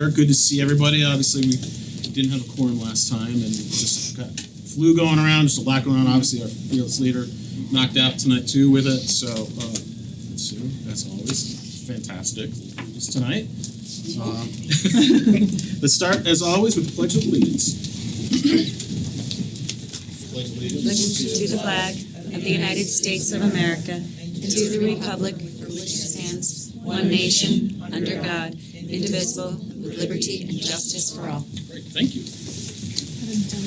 Good to see everybody. Obviously, we didn't have a quorum last time, and just got flu going around. Just a lot going on. Obviously, our fearless leader knocked out tonight too with it. So, Sue, as always, fantastic news tonight. Let's start, as always, with the Pledge of Allegiance. Pledge of Allegiance to the flag of the United States of America and to the republic for which it stands, one nation, under God, indivisible, with liberty and justice for all. Great, thank you.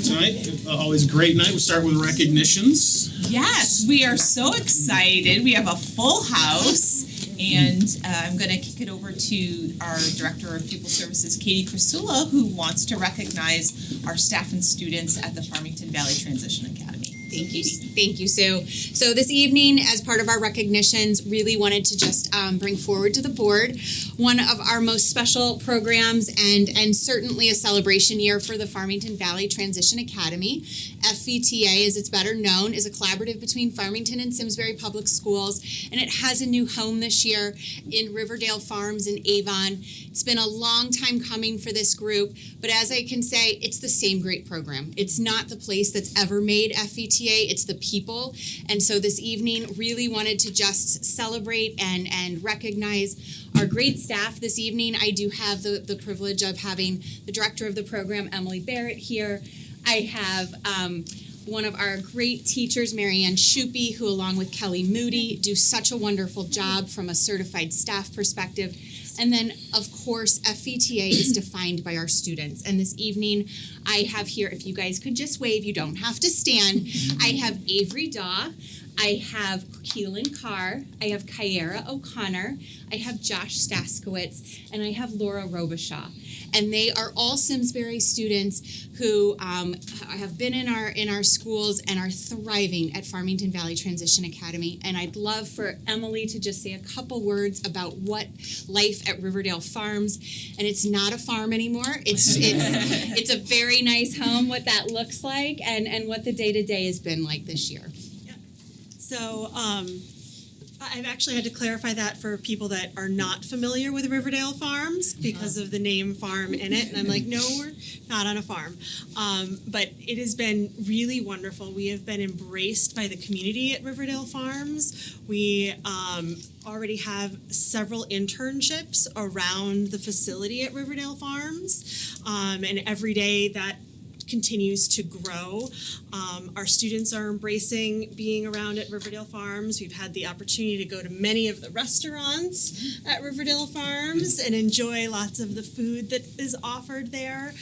Tonight, always a great night. We'll start with recognitions. Yes, we are so excited. We have a full house, and I'm going to kick it over to our Director of Pupil Services, Katie Crisula, who wants to recognize our staff and students at the Farmington Valley Transition Academy. Thank you. Thank you, Sue. So this evening, as part of our recognitions, really wanted to just bring forward to the board one of our most special programs and certainly a celebration year for the Farmington Valley Transition Academy. FVTA, as it's better known, is a collaborative between Farmington and Simsbury Public Schools, and it has a new home this year in Riverdale Farms in Avon. It's been a long time coming for this group, but as I can say, it's the same great program. It's not the place that's ever made FVTA, it's the people. And so this evening, really wanted to just celebrate and recognize our great staff this evening. I do have the privilege of having the director of the program, Emily Barrett, here. I have one of our great teachers, Marianne Shupe, who along with Kelly Moody do such a wonderful job from a certified staff perspective. And then, of course, FVTA is defined by our students. And this evening, I have here, if you guys could just wave, you don't have to stand. I have Avery Daw, I have Keelan Carr, I have Kyara O'Connor, I have Josh Staskowitz, and I have Laura Robichaud. And they are all Simsbury students who have been in our schools and are thriving at Farmington Valley Transition Academy. And I'd love for Emily to just say a couple words about what life at Riverdale Farms. And it's not a farm anymore. It's a very nice home, what that looks like, and what the day-to-day has been like this year. Yeah. So I've actually had to clarify that for people that are not familiar with Riverdale Farms because of the name farm in it. And I'm like, no, we're not on a farm. But it has been really wonderful. We have been embraced by the community at Riverdale Farms. We already have several internships around the facility at Riverdale Farms. And every day that continues to grow. Our students are embracing being around at Riverdale Farms. We've had the opportunity to go to many of the restaurants at Riverdale Farms and enjoy lots of the food that is offered there.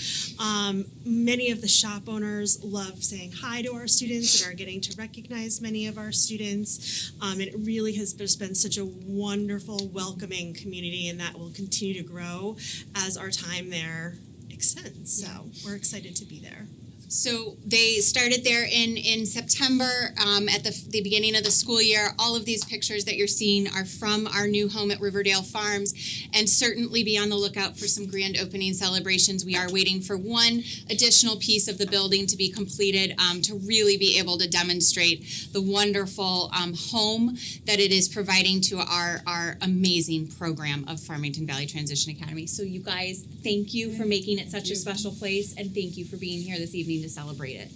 Many of the shop owners love saying hi to our students and are getting to recognize many of our students. It really has just been such a wonderful, welcoming community, and that will continue to grow as our time there extends. So we're excited to be there. So they started there in September at the beginning of the school year. All of these pictures that you're seeing are from our new home at Riverdale Farms, and certainly be on the lookout for some grand opening celebrations. We are waiting for one additional piece of the building to be completed to really be able to demonstrate the wonderful home that it is providing to our amazing program of Farmington Valley Transition Academy. So you guys, thank you for making it such a special place, and thank you for being here this evening to celebrate it.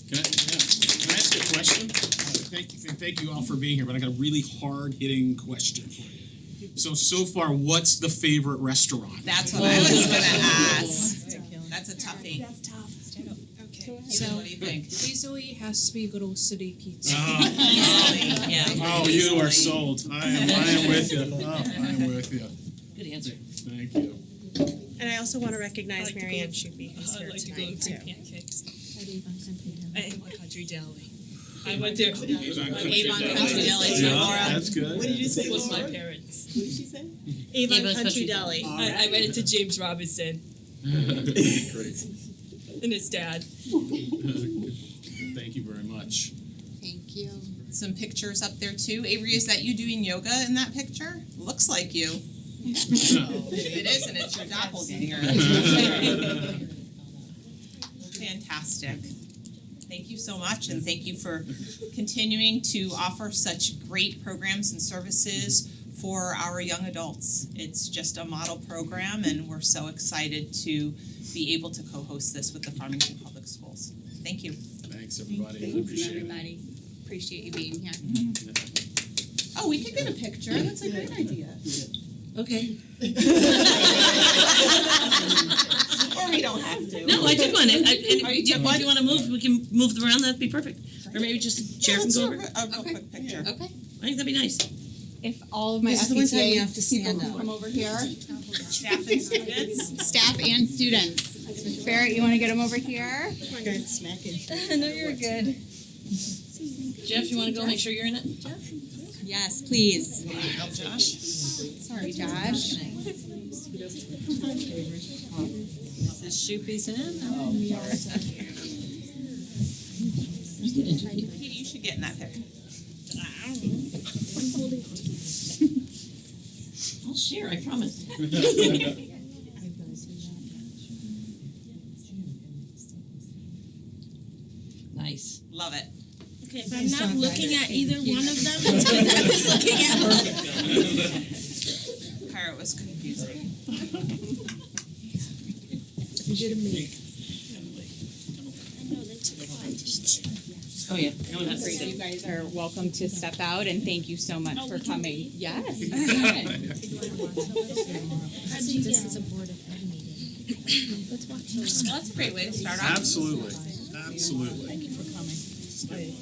Can I ask a question? Thank you all for being here, but I got a really hard-hitting question for you. So far, what's the favorite restaurant? That's what I was going to ask. That's a toughie. That's tough. Okay. So, what do you think? Easily has to be good old city pizza. Easily, yeah. Oh, you are sold. I am with you. I am with you. Good answer. Thank you. And I also want to recognize Marianne Shupe, who's here to go tonight to too. pancakes. I ate my country deli. I went there. Avon Country Deli. Yeah, Laura. that's good. What did you say, With Laura? my parents. What did she say? Avon Country Deli. I went into James Robinson Great. and his dad. Thank you very much. Thank you. Some pictures up there too. Avery, is that you doing yoga in that picture? Looks like you. If it isn't, it's your doppelganger. Fantastic. Thank you so much, and thank you for continuing to offer such great programs and services for our young adults. It's just a model program, and we're so excited to be able to co-host this with the Farmington Public Schools. Thank you. Thanks, everybody. Thank you, Appreciate it. everybody. Appreciate you being here. Oh, we could get a picture. That's a great idea. Okay. Or we don't have to. No, I took one. And Oh, you took one? if you want to move, we can move them around. That'd be perfect. Or maybe just a chair can Let's go do over. a real quick picture. Okay. I think that'd be nice. If all of my This is the one time you FPCA have to stand people up. come over here, Staff and students. staff and students. Mr. Barrett, you want to get them over here? No, you're good. Jeff, you want to go make sure you're in it? Yes, please. Josh. Sorry, Josh. This is Shoopy's in. Katie, you should get in that picture. I'll share, I promise. Nice. Love it. Okay, if I'm not looking at either one of them, it's because I was looking at her. Kara was confusing. Oh, yeah. No one has to You read guys are welcome to step out, and thank you so much for coming. Yes. I think this is a board of ed meeting. Let's watch. Well, that's a great way to start off. Absolutely. Absolutely. Thank you for coming. Second.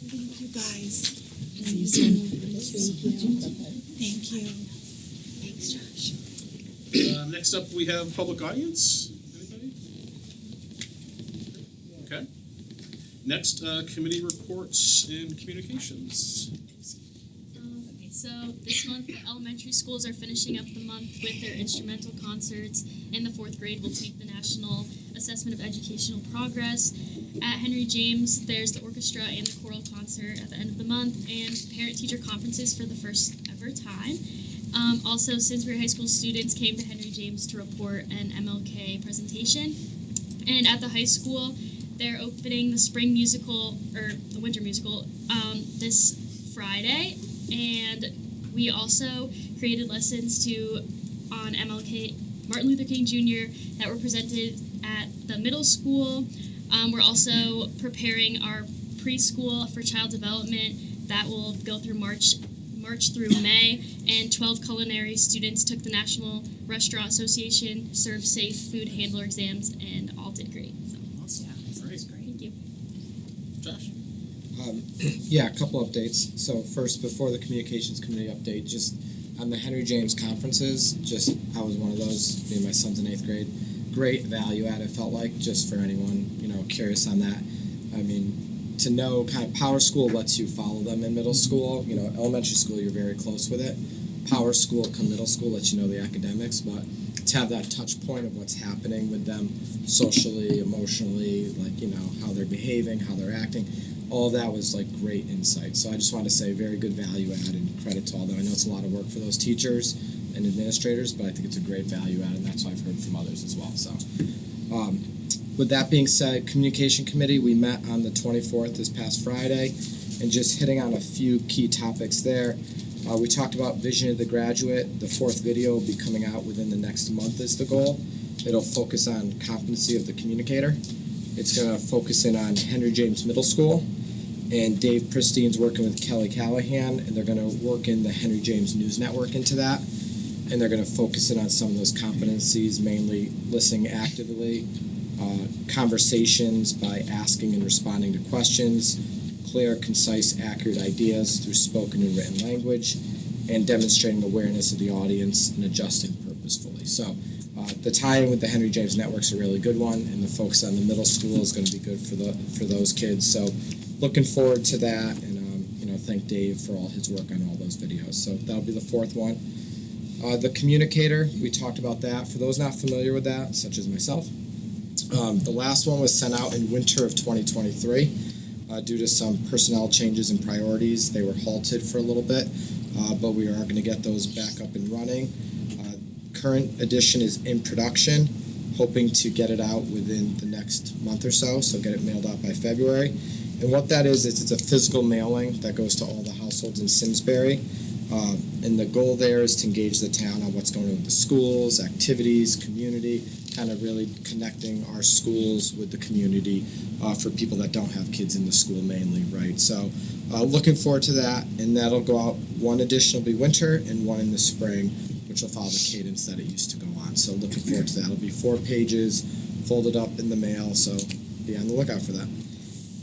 Thank you guys. See you soon. Thank you. Thanks, Josh. Next up, we have public audience. Anybody? Okay. Next, committee reports and communications. Okay, so this month the elementary schools are finishing up the month with their instrumental concerts, and the 4th grade will take the National Assessment of Educational Progress. At Henry James, there's the orchestra and the choral concert at the end of the month, and parent-teacher conferences for the first ever time. Also, Simsbury High School students came to Henry James to report an MLK presentation. And at the high school, they're opening the spring musical, or the winter musical, this Friday. And we also created lessons on MLK, Martin Luther King Jr., that were presented at the middle school. We're also preparing our preschool for child development that will go through March through May, and 12 culinary students took the National Restaurant Association Serve Safe Food Handler exams and all did great. So, Awesome. Great. thank you. Josh? Yeah, a couple updates. So first, before the communications committee update, just on the Henry James conferences, I was one of those, me and my son's in 8th grade. Great value add, it felt like, just for anyone, curious on that. I mean, to know kind of Power School lets you follow them in middle school. Elementary school, you're very close with it. Power School come middle school lets you know the academics, but to have that touch point of what's happening with them socially, emotionally, how they're behaving, how they're acting, all of that was great insight. So I just wanted to say very good value add and credit to all them. I know it's a lot of work for those teachers and administrators, but I think it's a great value add, and that's what I've heard from others as well. So with that being said, communication committee, we met on the 24th this past Friday, and just hitting on a few key topics there. We talked about Vision of the Graduate. The 4th video will be coming out within the next month is the goal. It'll focus on competency of the communicator. It's going to focus in on Henry James Middle School, and Dave Pristine's working with Kelly Callahan, and they're going to work in the Henry James News Network into that, and they're going to focus in on some of those competencies, mainly listening actively, conversations by asking and responding to questions, clear, concise, accurate ideas through spoken and written language, and demonstrating awareness of the audience and adjusting purposefully. So the tie-in with the Henry James Network's a really good one, and the focus on the middle school is going to be good for those kids. So looking forward to that, and thank Dave for all his work on all those videos. So that'll be the 4th one. The communicator, we talked about that. For those not familiar with that, such as myself, the last one was sent out in winter of 2023. Due to some personnel changes and priorities, they were halted for a little bit, but we are going to get those back up and running. Current edition is in production, hoping to get it out within the next month or so get it mailed out by February. And what that is it's a physical mailing that goes to all the households in Simsbury. And the goal there is to engage the town on what's going on with the schools, activities, community, kind of really connecting our schools with the community for people that don't have kids in the school mainly, right? So looking forward to that, and that'll go out. One edition will be winter and one in the spring, which will follow the cadence that it used to go on. So looking forward to that. It'll be 4 pages, folded up in the mail, so be on the lookout for that.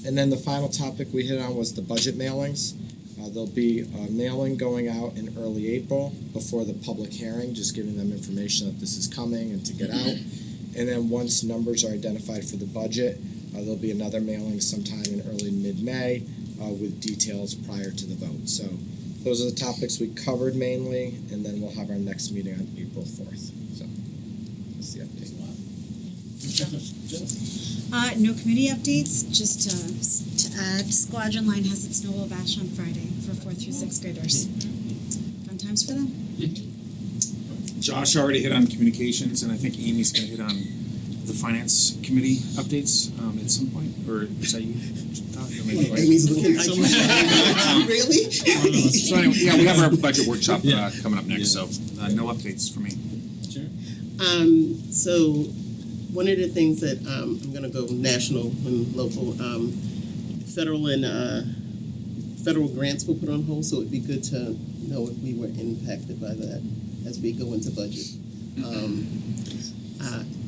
And then the final topic we hit on was the budget mailings. There'll be a mailing going out in early April before the public hearing, just giving them information that this is coming and to get out. And then once numbers are identified for the budget, there'll be another mailing sometime in early mid-May with details prior to the vote. So those are the topics we covered mainly, and then we'll have our next meeting on April 4th. So that's the update. No committee updates, just to add, Squadron Line has its Noel Bash on Friday for 4th through 6th graders. Fun times for them. Josh already hit on communications, and I think Amy's going to hit on the finance committee updates at some point. Or is that you? Amy's looking somewhere. Really? So anyway, yeah, we have our budget workshop coming up next, so no updates for me. Sure. So one of the things that I'm going to go national and local, federal grants were put on hold, so it'd be good to know if we were impacted by that as we go into budget.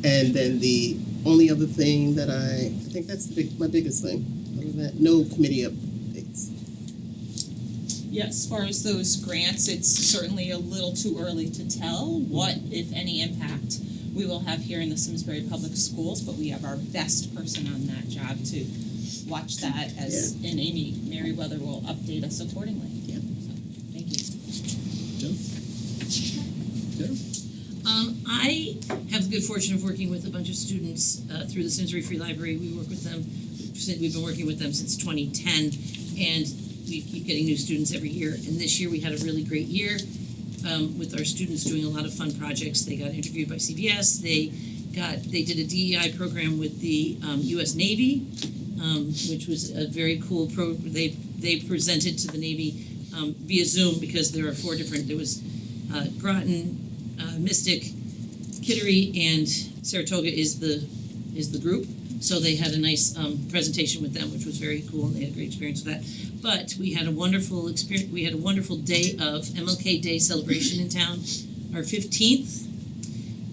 And then the only other thing that I think that's my biggest thing. Other than that, no committee updates. Yes, as far as those grants, it's certainly a little too early to tell what, if any, impact we will have here in the Simsbury Public Schools, but we have our best person on that job to watch that and Amy Merriweather will update us accordingly. Yeah. So, thank you. I have the good fortune of working with a bunch of students through the Simsbury Free Library. We work with them. We've been working with them since 2010, and we keep getting new students every year. And this year we had a really great year with our students doing a lot of fun projects. They got interviewed by CBS. They did a DEI program with the U.S. Navy, which was a very cool They presented to the Navy via Zoom because there are 4 different. There was Groton, Mystic, Kittery, and Saratoga is the group. So they had a nice presentation with them, which was very cool, and they had a great experience with that. But we had a wonderful experience. We had a wonderful day of MLK Day celebration in town, our 15th,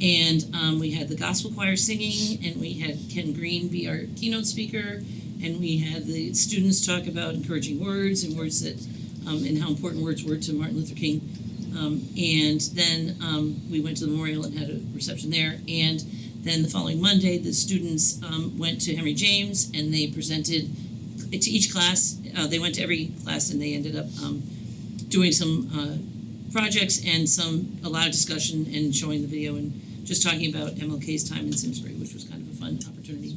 and we had the gospel choir singing, and we had Ken Green be our keynote speaker, and we had the students talk about encouraging words and words that and how important words were to Martin Luther King. And then we went to the memorial and had a reception there. And then the following Monday, the students went to Henry James and they presented to each class. They went to every class and they ended up doing some projects and a lot of discussion and showing the video and just talking about MLK's time in Simsbury, which was kind of a fun opportunity.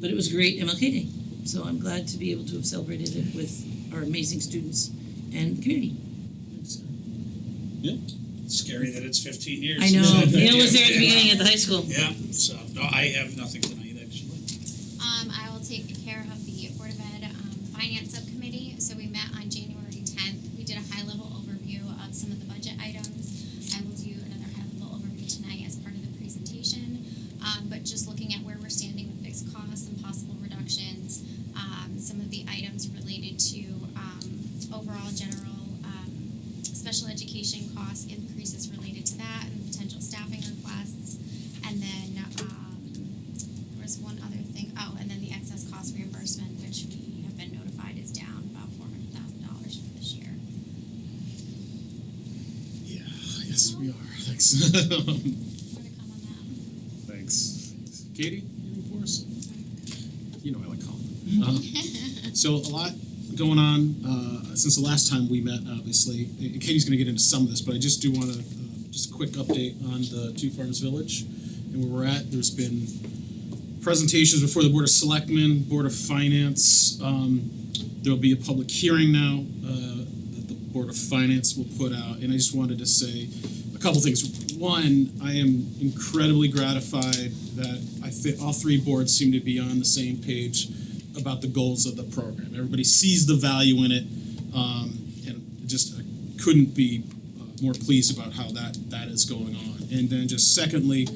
But it was a great MLK Day. So I'm glad to be able to have celebrated it with our amazing students and the community. Yeah. It's scary that it's 15 years. I know. Neil was there at the beginning at the high school. Yeah, so no, I have nothing tonight actually. I will take care of the Board of Ed Finance Subcommittee. So we met on January 10th. We did a high-level overview of some of the budget items. I will do another high-level overview tonight as part of the presentation. But just looking at where we're standing with fixed costs and possible reductions, some of the items related to overall general special education cost increases related to that and potential staffing requests. And then there was one other thing. Oh, and then the excess cost reimbursement, which we have been notified is down about $400,000 for this year. Yeah, yes we are. Thanks. More to come on that. Thanks. Katie, anything for us? You know I like calling. So a lot going on since the last time we met, obviously. Katie's going to get into some of this, but I just do want to, just a quick update on the Two Farms Village and where we're at. There's been presentations before the Board of Selectmen, Board of Finance. There'll be a public hearing now that the Board of Finance will put out. And I just wanted to say a couple things. One, I am incredibly gratified that all 3 boards seem to be on the same page about the goals of the program. Everybody sees the value in it, and just couldn't be more pleased about how that is going on. And then just secondly,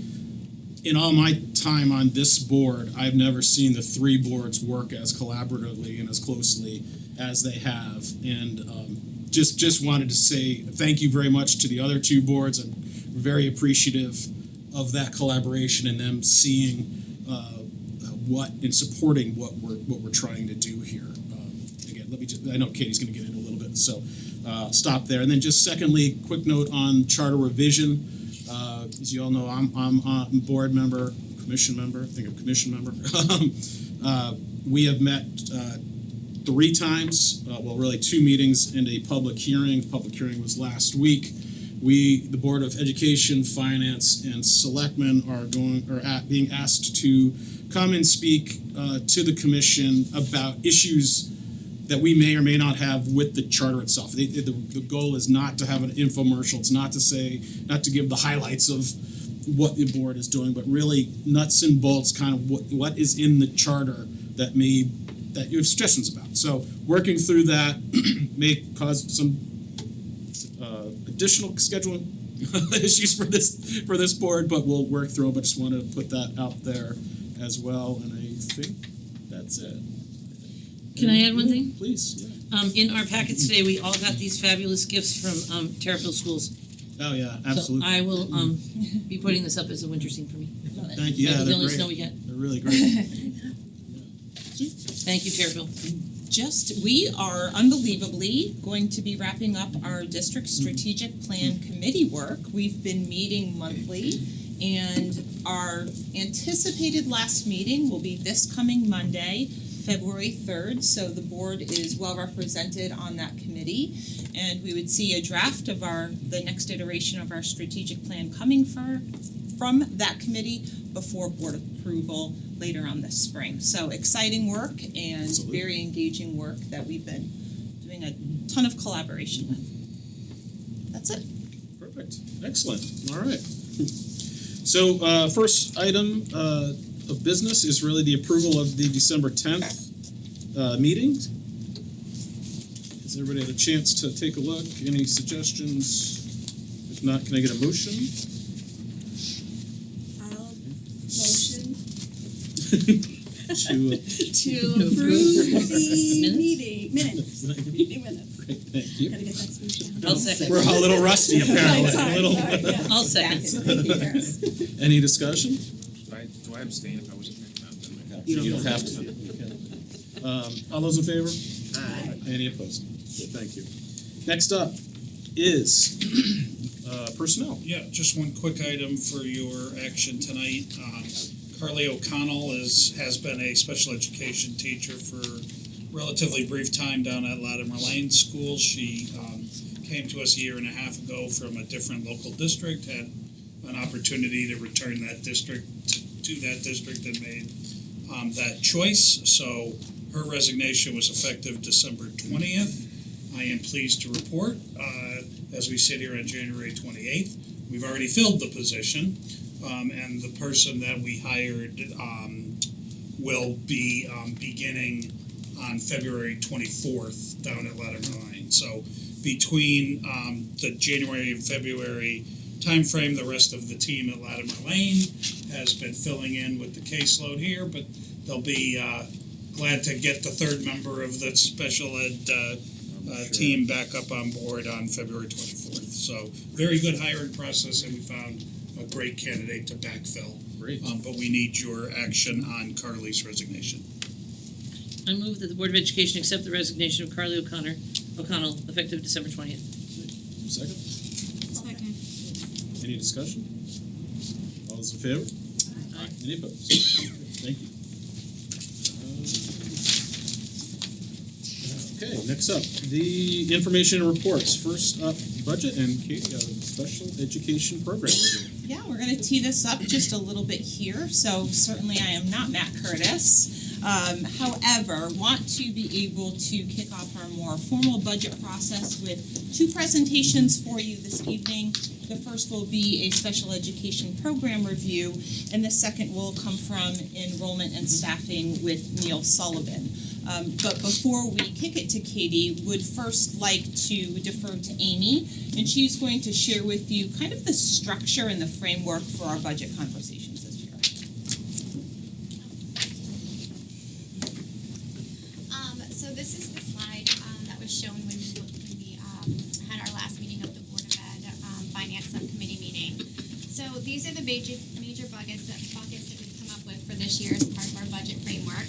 in all my time on this board, I've never seen the three boards work as collaboratively and as closely as they have. And just wanted to say thank you very much to the other two boards. I'm very appreciative of that collaboration and them seeing what and supporting what we're trying to do here. Again, I know Katie's going to get into a little bit, so stop there. And then just secondly, quick note on charter revision. As you all know, I'm a board member, commission member. I think I'm commission member. We have met 3 times. Really 2 meetings and a public hearing. The public hearing was last week. The Board of Education, Finance, and Selectmen are being asked to come and speak to the commission about issues that we may or may not have with the charter itself. The goal is not to have an infomercial. It's not to give the highlights of what the board is doing, but really nuts and bolts, kind of what is in the charter that you have suggestions about. So working through that may cause some additional scheduling issues for this board, but we'll work through them. But just wanted to put that out there as well, and I think that's it. Can I add one thing? Please. Yeah. In our packet today, we all got these fabulous gifts from Terrifield Schools. Oh yeah, absolutely. So I will be putting this up as a winter scene for me. Thank you. Yeah, the they're only great. snow we get. They're really great. Thank you, Terrifield. We are unbelievably going to be wrapping up our district strategic plan committee work. We've been meeting monthly, and our anticipated last meeting will be this coming Monday, February 3rd, so the board is well represented on that committee, and we would see a draft of the next iteration of our strategic plan coming from that committee before board approval later on this spring. So exciting work and Absolutely. Very engaging work that we've been doing a ton of collaboration with. That's it. Perfect. Excellent. All right. So first item of business is really the approval of the December 10th meeting. Has everybody had a chance to take a look? Any suggestions? If not, can I get a motion? Motion to approve the Minutes? meeting minutes. Great, thank you. Gotta get that switched down. I'll second. We're a little rusty apparently. Sorry, a little. I'll second. Any discussion? Do I abstain if I wasn't here? No, then You don't have to. You can. All those in favor? Aye. Any opposed? Good, thank you. Next up is personnel. Yeah, just one quick item for your action tonight. Carly O'Connell has been a special education teacher for a relatively brief time down at Latimer Lane School. She came to us a year and a half ago from a different local district, had an opportunity to return that district to that district and made that choice. So her resignation was effective December 20th. I am pleased to report, as we sit here on January 28th, we've already filled the position, and the person that we hired will be beginning on February 24th down at Latimer Lane. So between the January and February timeframe, the rest of the team at Latimer Lane has been filling in with the caseload here, but they'll be glad to get the third member of the special ed team back up on board on February 24th. So very good hiring process, and we found a great candidate to backfill. Great. But we need your action on Carly's resignation. I move that the Board of Education accept the resignation of Carly O'Connell effective December 20th. Second? Second. Any discussion? All those in favor? Aye. Any opposed? Thank you. Okay, next up, the information and reports. First up, budget, and Katie, special education program review. Yeah, we're going to tee this up just a little bit here. So certainly I am not Matt Curtis. However, want to be able to kick off our more formal budget process with 2 presentations for you this evening. The first will be a special education program review, and the second will come from enrollment and staffing with Neil Sullivan. But before we kick it to Katie, would first like to defer to Amy, and she's going to share with you kind of the structure and the framework for our budget conversations this year. So this is the slide that was shown when we had our last meeting of the Board of Ed Finance Subcommittee meeting. So these are the major buckets that we've come up with for this year as part of our budget framework.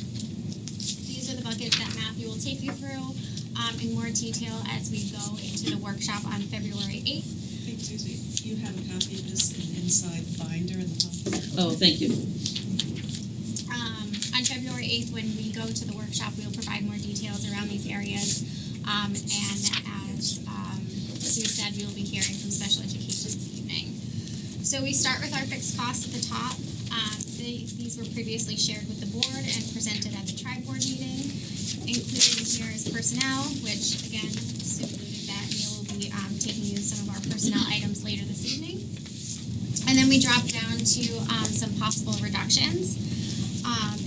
These are the buckets that Matthew will take you through in more detail as we go into the workshop on February 8th. Excuse me, you have a copy of this inside the binder in the top? Oh, thank you. On February 8th, when we go to the workshop, we'll provide more details around these areas. And as Sue said, we will be hearing from special education this evening. So we start with our fixed costs at the top. These were previously shared with the board and presented at the tri-board meeting. Included here is personnel, which again, Sue alluded that Neil will be taking you some of our personnel items later this evening. And then we drop down to some possible reductions.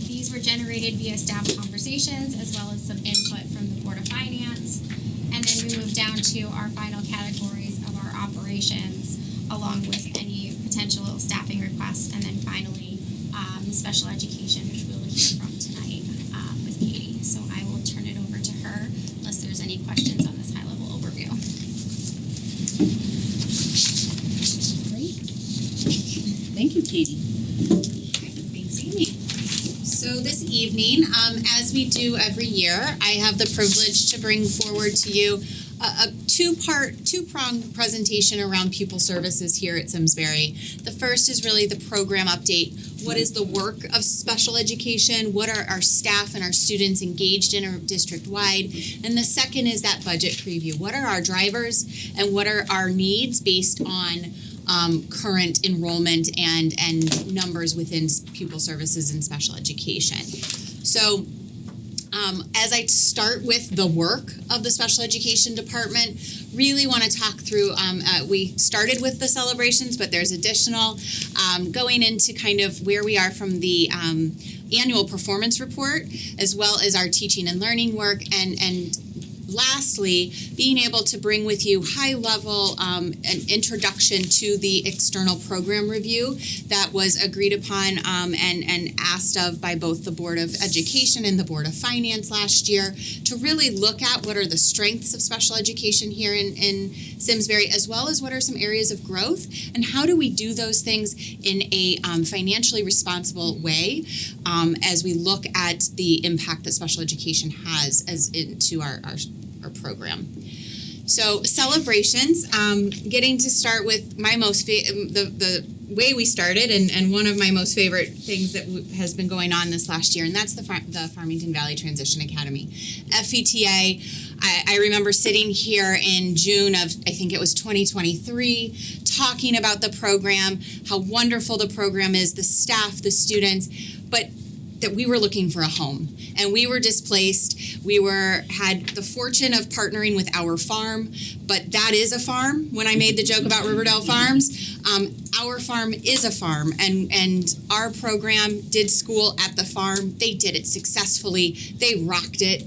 These were generated via staff conversations as well as some input from the Board of Finance. And then we move down to our final categories of our operations along with any potential staffing requests. And then finally, special education, which we'll hear from tonight with Katie. So I will turn it over to her unless there's any questions on this high-level overview. Great. Thank you, Katie. Thanks, Amy. So this evening, as we do every year, I have the privilege to bring forward to you a two-pronged presentation around pupil services here at Simsbury. The first is really the program update. What is the work of special education? What are our staff and our students engaged in district-wide? And the second is that budget preview. What are our drivers and what are our needs based on current enrollment and numbers within pupil services and special education? So as I start with the work of the special education department, really want to talk through, we started with the celebrations, but there's additional going into kind of where we are from the annual performance report, as well as our teaching and learning work, and lastly, being able to bring with you high-level an introduction to the external program review that was agreed upon and asked of by both the Board of Education and the Board of Finance last year to really look at what are the strengths of special education here in Simsbury, as well as what are some areas of growth and how do we do those things in a financially responsible way as we look at the impact that special education has as into our program. So celebrations, getting to start with my most the way we started and one of my most favorite things that has been going on this last year, and that's the Farmington Valley Transition Academy. FVTA, I remember sitting here in June of, I think it was 2023, talking about the program, how wonderful the program is, the staff, the students, but that we were looking for a home and we were displaced. We had the fortune of partnering with Our Farm, but that is a farm. When I made the joke about Riverdale Farms, Our Farm is a farm, and our program did school at the farm. They did it successfully. They rocked it,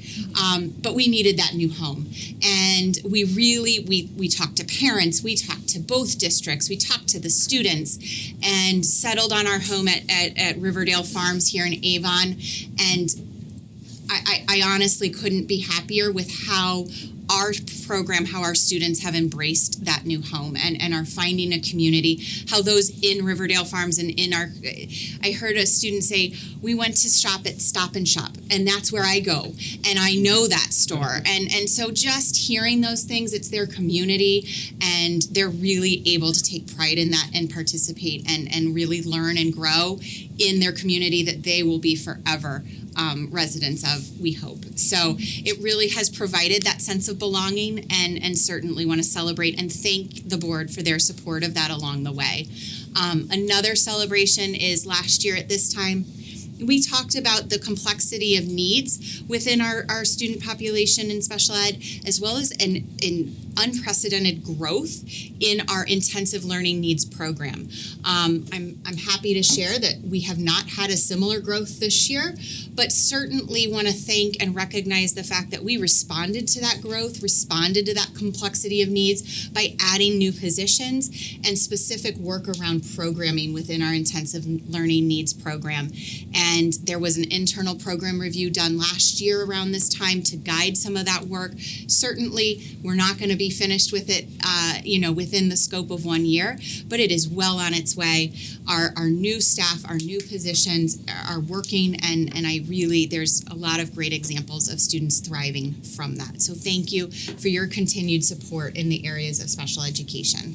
but we needed that new home. And we talked to parents, we talked to both districts, we talked to the students, and settled on our home at Riverdale Farms here in Avon. And I honestly couldn't be happier with how our program, how our students have embraced that new home and are finding a community, how those in Riverdale Farms and I heard a student say, we went to shop at Stop and Shop, and that's where I go, and I know that store. And so just hearing those things, it's their community, and they're really able to take pride in that and participate and really learn and grow in their community that they will be forever residents of, we hope. So it really has provided that sense of belonging, and certainly want to celebrate and thank the board for their support of that along the way. Another celebration is last year at this time, we talked about the complexity of needs within our student population in special ed, as well as in unprecedented growth in our intensive learning needs program. I'm happy to share that we have not had a similar growth this year, but certainly want to thank and recognize the fact that we responded to that growth, responded to that complexity of needs by adding new positions and specific work around programming within our intensive learning needs program. And there was an internal program review done last year around this time to guide some of that work. Certainly, we're not going to be finished with it, within the scope of 1 year, but it is well on its way. Our new staff, our new positions are working, and there's a lot of great examples of students thriving from that. So thank you for your continued support in the areas of special education.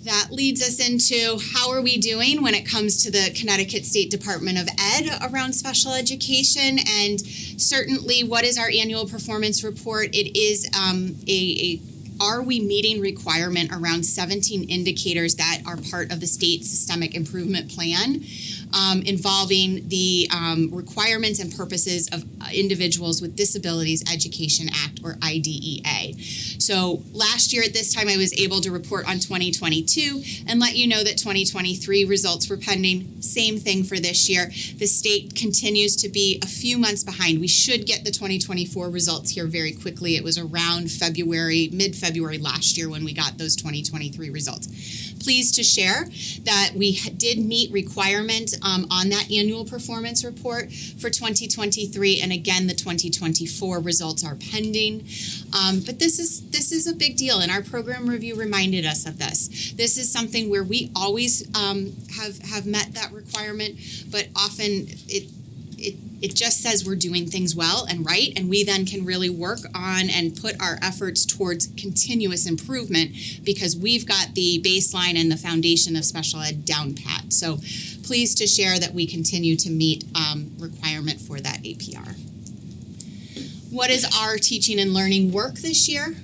That leads us into how are we doing when it comes to the Connecticut State Department of Ed around special education, and certainly what is our annual performance report? It is a are we meeting requirement around 17 indicators that are part of the state systemic improvement plan, involving the requirements and purposes of Individuals with Disabilities Education Act, or IDEA. So last year at this time I was able to report on 2022 and let you know that 2023 results were pending. Same thing for this year. The state continues to be a few months behind. We should get the 2024 results here very quickly. It was around mid-February last year when we got those 2023 results. Pleased to share that we did meet requirement on that annual performance report for 2023, and again the 2024 results are pending. But this is a big deal, and our program review reminded us of this. This is something where we always have met that requirement, but often it just says we're doing things well and right, and we then can really work on and put our efforts towards continuous improvement because we've got the baseline and the foundation of special ed down pat. So pleased to share that we continue to meet requirement for that APR. What is our teaching and learning work this year?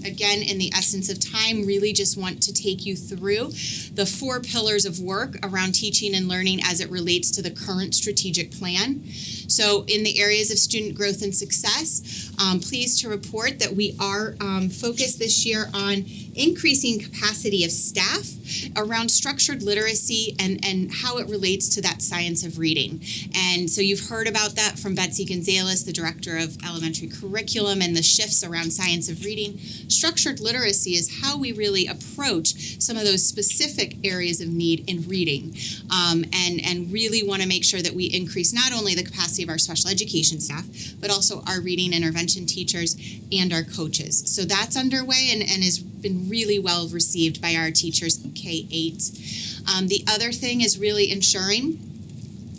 Again, in the essence of time, really just want to take you through the 4 pillars of work around teaching and learning as it relates to the current strategic plan. So in the areas of student growth and success, pleased to report that we are focused this year on increasing capacity of staff around structured literacy and how it relates to that science of reading. And so you've heard about that from Betsy Gonzalez, the director of elementary curriculum, and the shifts around science of reading. Structured literacy is how we really approach some of those specific areas of need in reading, and really want to make sure that we increase not only the capacity of our special education staff, but also our reading intervention teachers and our coaches. So that's underway and has been really well received by our teachers in K-8. The other thing is really ensuring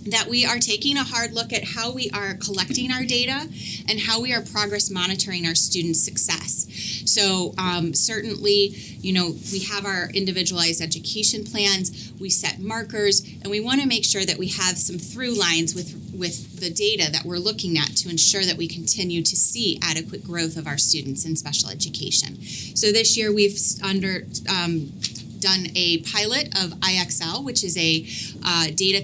that we are taking a hard look at how we are collecting our data and how we are progress monitoring our students' success. So certainly, we have our individualized education plans, we set markers, and we want to make sure that we have some through lines with the data that we're looking at to ensure that we continue to see adequate growth of our students in special education. So this year we've done a pilot of IXL, which is a data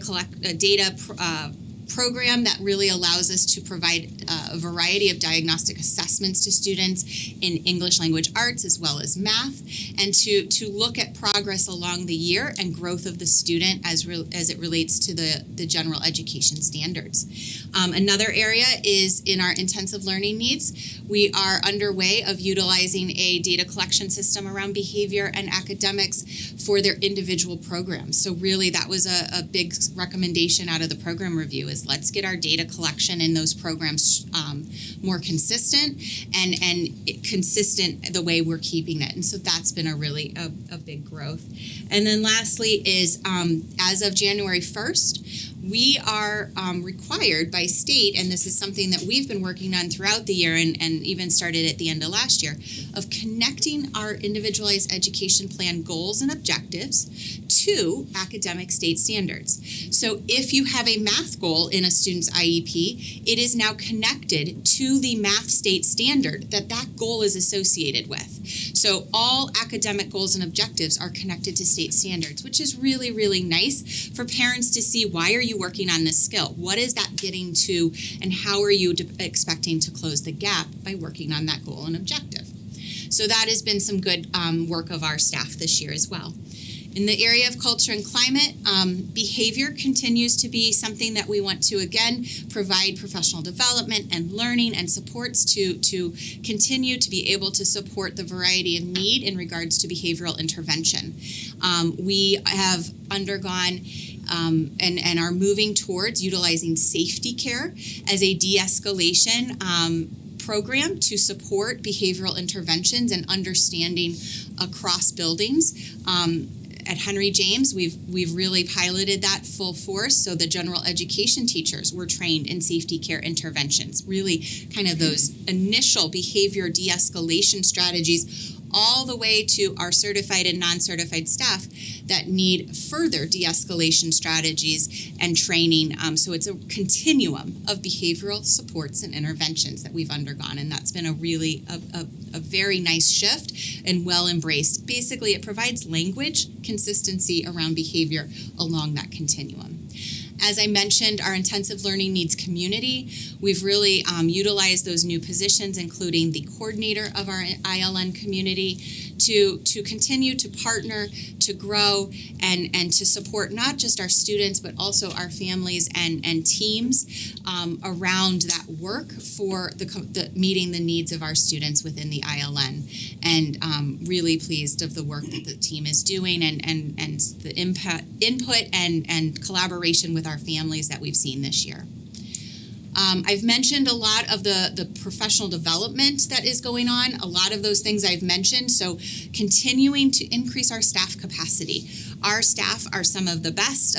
program that really allows us to provide a variety of diagnostic assessments to students in English language arts as well as math, and to look at progress along the year and growth of the student as it relates to the general education standards. Another area is in our intensive learning needs. We are underway of utilizing a data collection system around behavior and academics for their individual programs. So really that was a big recommendation out of the program review is let's get our data collection in those programs more consistent and consistent the way we're keeping it. And so that's been a big growth. And then lastly is as of January 1st, we are required by state, and this is something that we've been working on throughout the year and even started at the end of last year, of connecting our individualized education plan goals and objectives to academic state standards. So if you have a math goal in a student's IEP, it is now connected to the math state standard that goal is associated with. So all academic goals and objectives are connected to state standards, which is really, really nice for parents to see, why are you working on this skill? What is that getting to, and how are you expecting to close the gap by working on that goal and objective? So that has been some good work of our staff this year as well. In the area of culture and climate, behavior continues to be something that we want to, again, provide professional development and learning and supports to continue to be able to support the variety of need in regards to behavioral intervention. We have undergone and are moving towards utilizing safety care as a de-escalation program to support behavioral interventions and understanding across buildings. At Henry James, we've really piloted that full force. So the general education teachers were trained in safety care interventions, really kind of those initial behavior de-escalation strategies, all the way to our certified and non-certified staff that need further de-escalation strategies and training. So it's a continuum of behavioral supports and interventions that we've undergone, and that's been a really a very nice shift and well embraced. Basically, it provides language consistency around behavior along that continuum. As I mentioned, our intensive learning needs community, we've really utilized those new positions, including the coordinator of our ILN community, to continue to partner, to grow, and to support not just our students, but also our families and teams around that work for the meeting the needs of our students within the ILN. And really pleased of the work that the team is doing and the input and collaboration with our families that we've seen this year. I've mentioned a lot of the professional development that is going on, a lot of those things I've mentioned, so continuing to increase our staff capacity. Our staff are some of the best,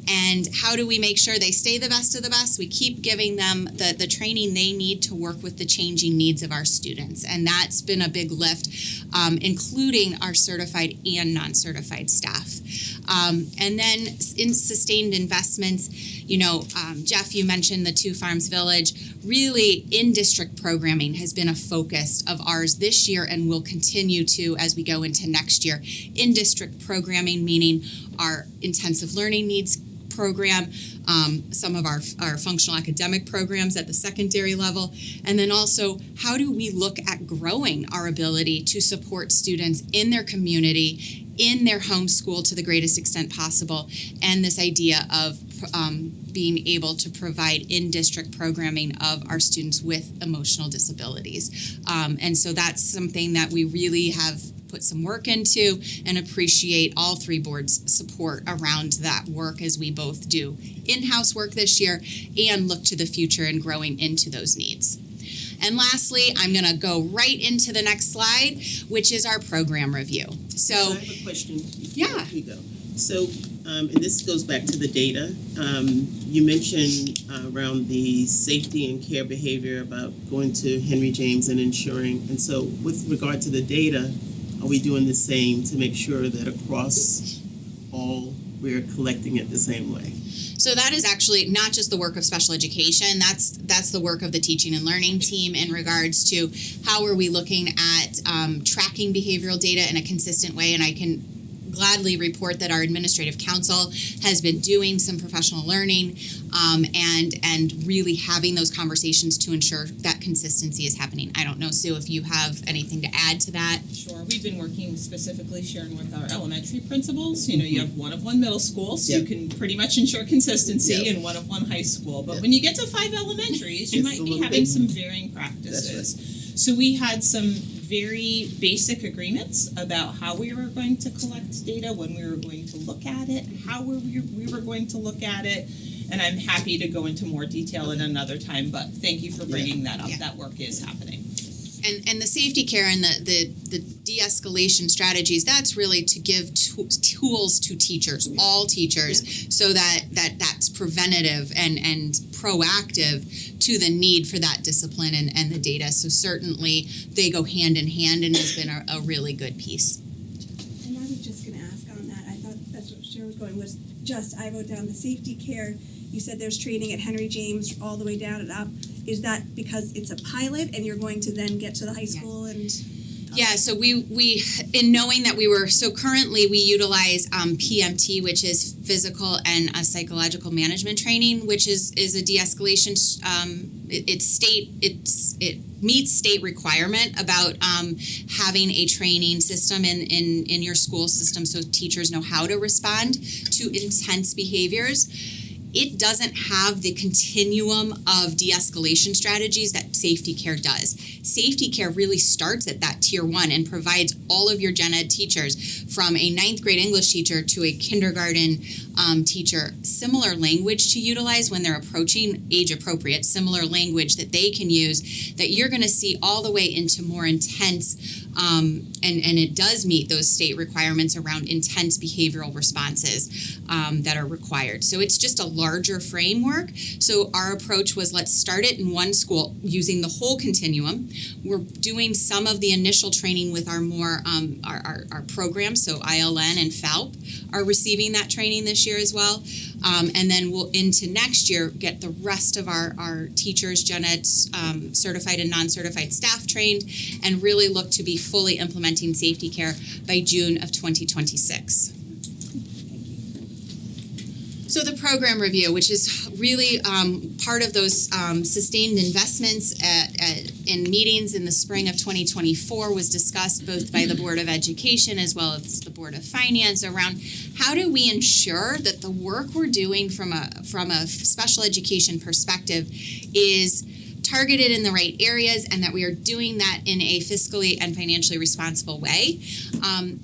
and how do we make sure they stay the best of the best? We keep giving them the training they need to work with the changing needs of our students, and that's been a big lift, including our certified and non-certified staff. And then in sustained investments, Jeff, you mentioned the Two Farms Village. Really, in-district programming has been a focus of ours this year and will continue to as we go into next year. In-district programming, meaning our intensive learning needs program, some of our functional academic programs at the secondary level, and then also how do we look at growing our ability to support students in their community, in their home school to the greatest extent possible, and this idea of being able to provide in-district programming of our students with emotional disabilities. And so that's something that we really have put some work into and appreciate all three boards' support around that work as we both do in-house work this year and look to the future and growing into those needs. And lastly, I'm going to go right into the next slide, which is our program review. So I have a question. Yeah. Here you go. So, and this goes back to the data. You mentioned around the safety and care behavior about going to Henry James and ensuring. And so with regard to the data, are we doing the same to make sure that across all we're collecting it the same way? So that is actually not just the work of special education, that's the work of the teaching and learning team in regards to how are we looking at tracking behavioral data in a consistent way. And I can gladly report that our administrative council has been doing some professional learning and really having those conversations to ensure that consistency is happening. I don't know, Sue, if you have anything to add to that. Sure. We've been working specifically, Sharon, with our elementary principals. You have one of one middle school, so you can pretty much ensure consistency, and one of one high school. But when you get to 5 elementaries, you might be having some varying practices. Right. So we had some very basic agreements about how we were going to collect data, when we were going to look at it, how we were going to look at it, and I'm happy to go into more detail at another time, but thank you for bringing that up. Yeah. That work is happening. And the safety care and the de-escalation strategies, that's really to give tools to teachers, all teachers, so that's preventative and proactive to the need for that discipline and the data. So certainly they go hand in hand and has been a really good piece. And I was just going going to ask on that. I thought that's what Cheryl was going was just, I wrote down the safety care. You said there's training at Henry James all the way down and up. Is that because it's a pilot and you're going to then get to the high school and? Yeah, so we in knowing that currently we utilize PMT, which is physical and psychological management training, which is a de-escalation. It meets state requirement about having a training system in your school system so teachers know how to respond to intense behaviors. It doesn't have the continuum of de-escalation strategies that safety care does. Safety care really starts at that tier 1 and provides all of your gen ed teachers, from a 9th grade English teacher to a kindergarten teacher, similar language to utilize when they're approaching age appropriate, similar language that they can use that you're going to see all the way into more intense and it does meet those state requirements around intense behavioral responses that are required. So it's just a larger framework. So our approach was, let's start it in one school using the whole continuum. We're doing some of the initial training with our more our programs. So ILN and FALP are receiving that training this year as well. And then we'll into next year get the rest of our teachers, gen ed certified and non-certified staff trained, and really look to be fully implementing safety care by June of 2026. So the program review, which is really part of those sustained investments in meetings in the spring of 2024, was discussed both by the Board of Education as well as the Board of Finance around how do we ensure that the work we're doing from a special education perspective is targeted in the right areas, and that we are doing that in a fiscally and financially responsible way.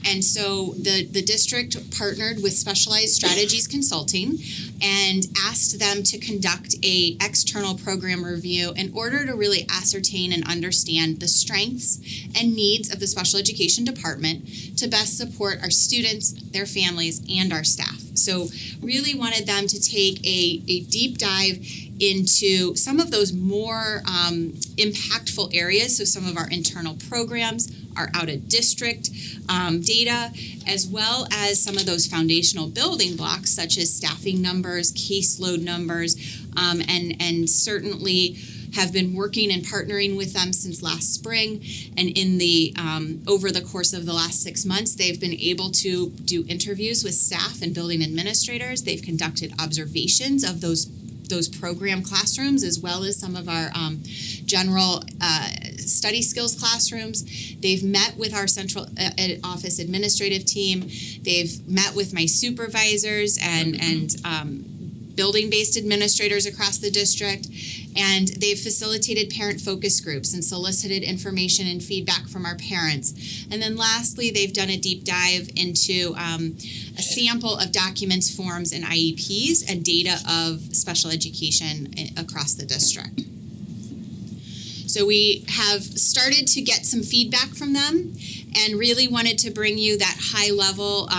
And so the district partnered with Specialized Strategies Consulting and asked them to conduct a external program review in order to really ascertain and understand the strengths and needs of the special education department to best support our students, their families, and our staff. So really wanted them to take a deep dive into some of those more impactful areas. So some of our internal programs, our out of district data, as well as some of those foundational building blocks such as staffing numbers, caseload numbers, and certainly have been working and partnering with them since last spring. And in the over the course of the last 6 months, they've been able to do interviews with staff and building administrators. They've conducted observations of those program classrooms, as well as some of our general study skills classrooms. They've met with our central office administrative team. They've met with my supervisors and building-based administrators across the district, and they've facilitated parent focus groups and solicited information and feedback from our parents. And then lastly, they've done a deep dive into a sample of documents, forms, and IEPs and data of special education across the district. So we have started to get some feedback from them and really wanted to bring you that high-level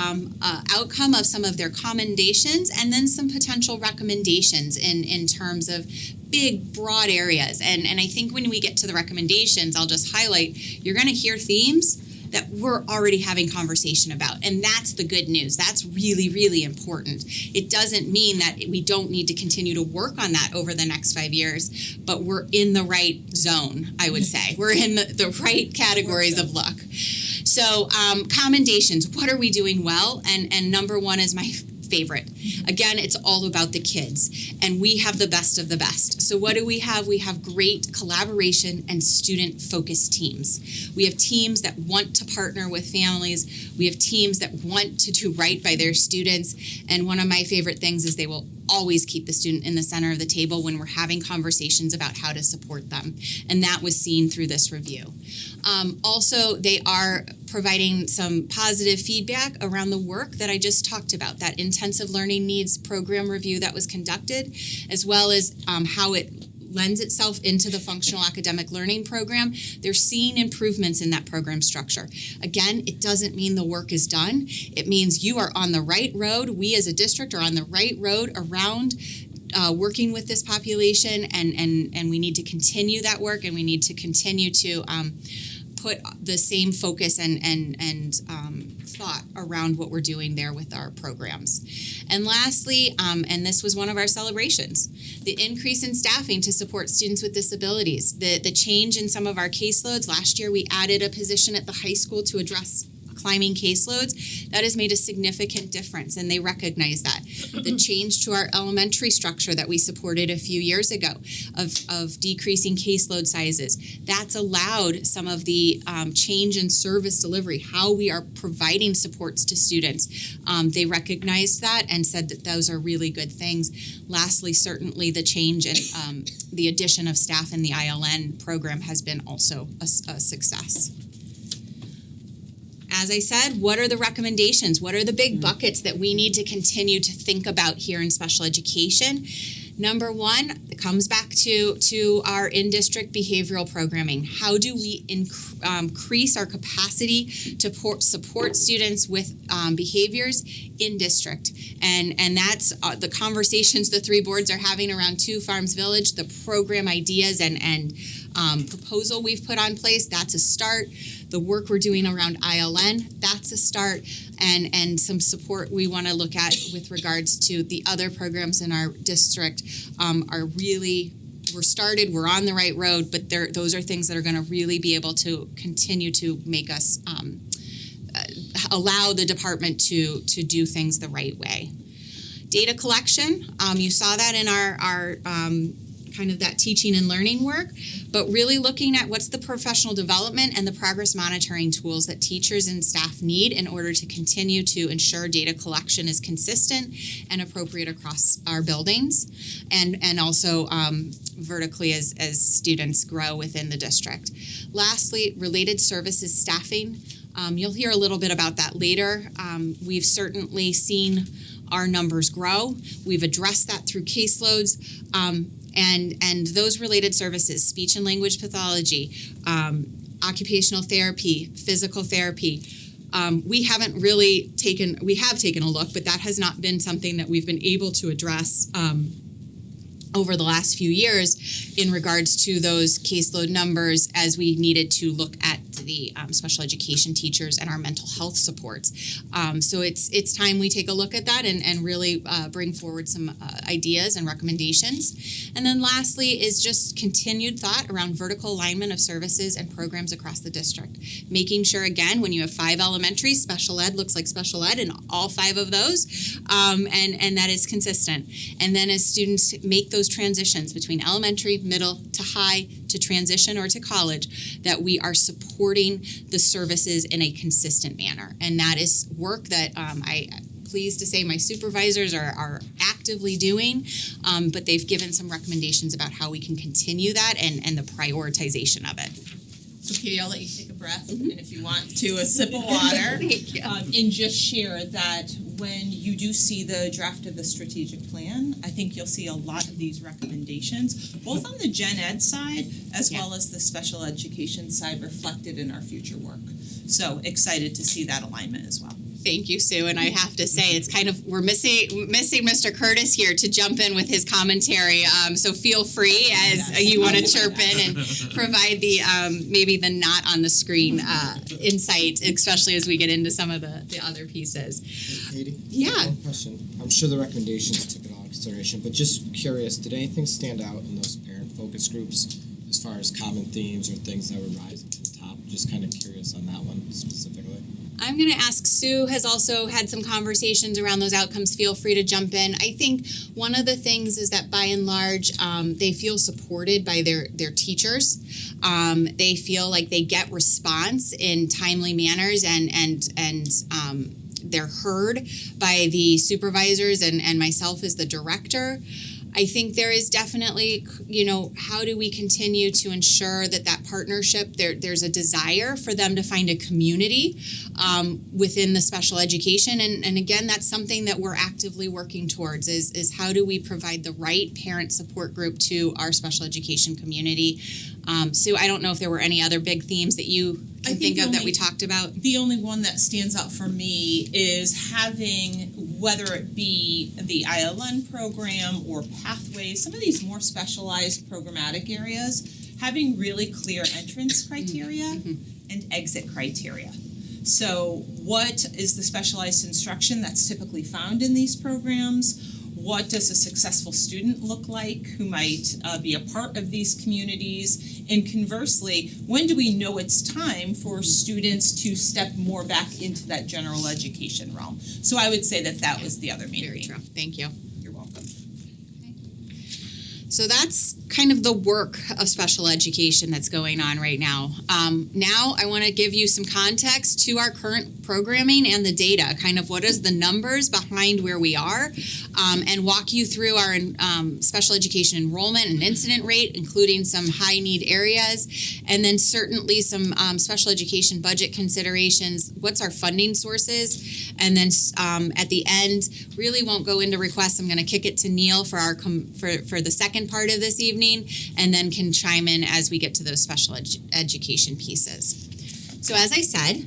outcome of some of their commendations and then some potential recommendations in terms of big, broad areas. And I think when we get to the recommendations, I'll just highlight, you're going to hear themes that we're already having conversation about. And that's the good news. That's really, really important. It doesn't mean that we don't need to continue to work on that over the next 5 years, but we're in the right zone, I would say. We're in the right categories of luck. So commendations, what are we doing well? And number one is my favorite. Again, it's all about the kids, and we have the best of the best. So what do we have? We have great collaboration and student-focused teams. We have teams that want to partner with families. We have teams that want to do right by their students. And one of my favorite things is they will always keep the student in the center of the table when we're having conversations about how to support them. And that was seen through this review. Also, they are providing some positive feedback around the work that I just talked about, that intensive learning needs program review that was conducted, as well as how it lends itself into the functional academic learning program. They're seeing improvements in that program structure. Again, it doesn't mean the work is done. It means you are on the right road. We as a district are on the right road around working with this population, and we need to continue that work, and we need to continue to put the same focus and thought around what we're doing there with our programs. And lastly, and this was one of our celebrations, the increase in staffing to support students with disabilities. The change in some of our caseloads. Last year we added a position at the high school to address climbing caseloads. That has made a significant difference, and they recognize that. The change to our elementary structure that we supported a few years ago of decreasing caseload sizes, that's allowed some of the change in service delivery, how we are providing supports to students. They recognized that and said that those are really good things. Lastly, certainly the change in the addition of staff in the ILN program has been also a success. As I said, what are the recommendations? What are the big buckets that we need to continue to think about here in special education? Number one, it comes back to our in-district behavioral programming. How do we increase our capacity to support students with behaviors in district? And that's the conversations the three boards are having around Two Farms Village, the program ideas and proposal we've put on place. That's a start. The work we're doing around ILN, that's a start, and some support we want to look at with regards to the other programs in our district are really, we're on the right road, but those are things that are going to really be able to continue to make us allow the department to do things the right way. Data collection, you saw that in our kind of that teaching and learning work, but really looking at what's the professional development and the progress monitoring tools that teachers and staff need in order to continue to ensure data collection is consistent and appropriate across our buildings, and also vertically as students grow within the district. Lastly, related services staffing. You'll hear a little bit about that later. We've certainly seen our numbers grow. We've addressed that through caseloads. And those related services, speech and language pathology, occupational therapy, physical therapy, we have taken a look, but that has not been something that we've been able to address over the last few years in regards to those caseload numbers, as we needed to look at the special education teachers and our mental health supports. So it's time we take a look at that and really bring forward some ideas and recommendations. And then lastly is just continued thought around vertical alignment of services and programs across the district. Making sure, again, when you have 5 elementary, special ed looks like special ed in all 5 of those, and that is consistent. And then as students make those transitions between elementary, middle to high, to transition or to college, that we are supporting the services in a consistent manner. And that is work that I'm pleased to say my supervisors are actively doing, but they've given some recommendations about how we can continue that and the prioritization of it. So Katie, I'll let you take a breath, and if you want to, a sip of water. Thank you. And just share that when you do see the draft of the strategic plan, I think you'll see a lot of these recommendations, both on the gen ed side as well as the special education side, reflected in our future work. So excited to see that alignment as well. Thank you, Sue. And I have to say, it's kind of, we're missing Mr. Curtis here to jump in with his commentary. So feel free as you want to chirp in and provide the maybe the not on the screen insight, especially as we get into some of the other pieces. Katie? Yeah. One question. I'm sure the recommendations took it all into consideration, but just curious, did anything stand out in those parent focus groups as far as common themes or things that were rising to the top? Just kind of curious on that one specifically. I'm going to ask Sue has also had some conversations around those outcomes. Feel free to jump in. I think one of the things is that by and large, they feel supported by their teachers. They feel like they get response in timely manners and they're heard by the supervisors and myself as the director. I think there is definitely, how do we continue to ensure that partnership, there's a desire for them to find a community within the special education. And again, that's something that we're actively working towards is how do we provide the right parent support group to our special education community. Sue, I don't know if there were any other big themes that you can think of that we talked about. The only one that stands out for me is having, whether it be the ILN program or pathways, some of these more specialized programmatic areas, having really clear entrance criteria and exit criteria. So what is the specialized instruction that's typically found in these programs? What does a successful student look like who might be a part of these communities? And conversely, when do we know it's time for students to step more back into that general education realm? So I would say that was the other main Very theme. true. Thank you. You're welcome. So that's kind of the work of special education that's going on right now. Now I want to give you some context to our current programming and the data, kind of what is the numbers behind where we are, and walk you through our special education enrollment and incident rate, including some high need areas, and then certainly some special education budget considerations, what's our funding sources, and then at the end, really won't go into requests. I'm going to kick it to Neil for our for the second part of this evening, and then can chime in as we get to those special education pieces. So as I said,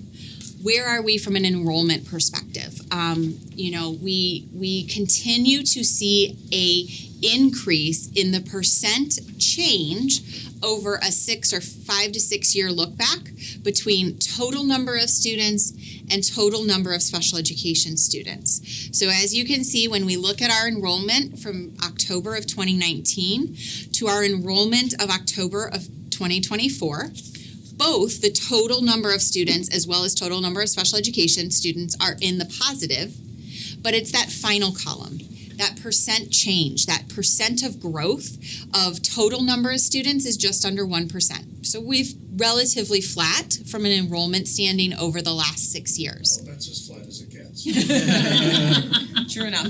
where are we from an enrollment perspective? We continue to see a increase in the percent change over a 5 to 6 year look back between total number of students and total number of special education students. So as you can see, when we look at our enrollment from October of 2019 to our enrollment of October of 2024, both the total number of students as well as total number of special education students are in the positive, but it's that final column, that percent change, that percent of growth of total number of students is just under 1%. So we've relatively flat from an enrollment standing over the last 6 years. Oh, that's as flat as it gets. True enough.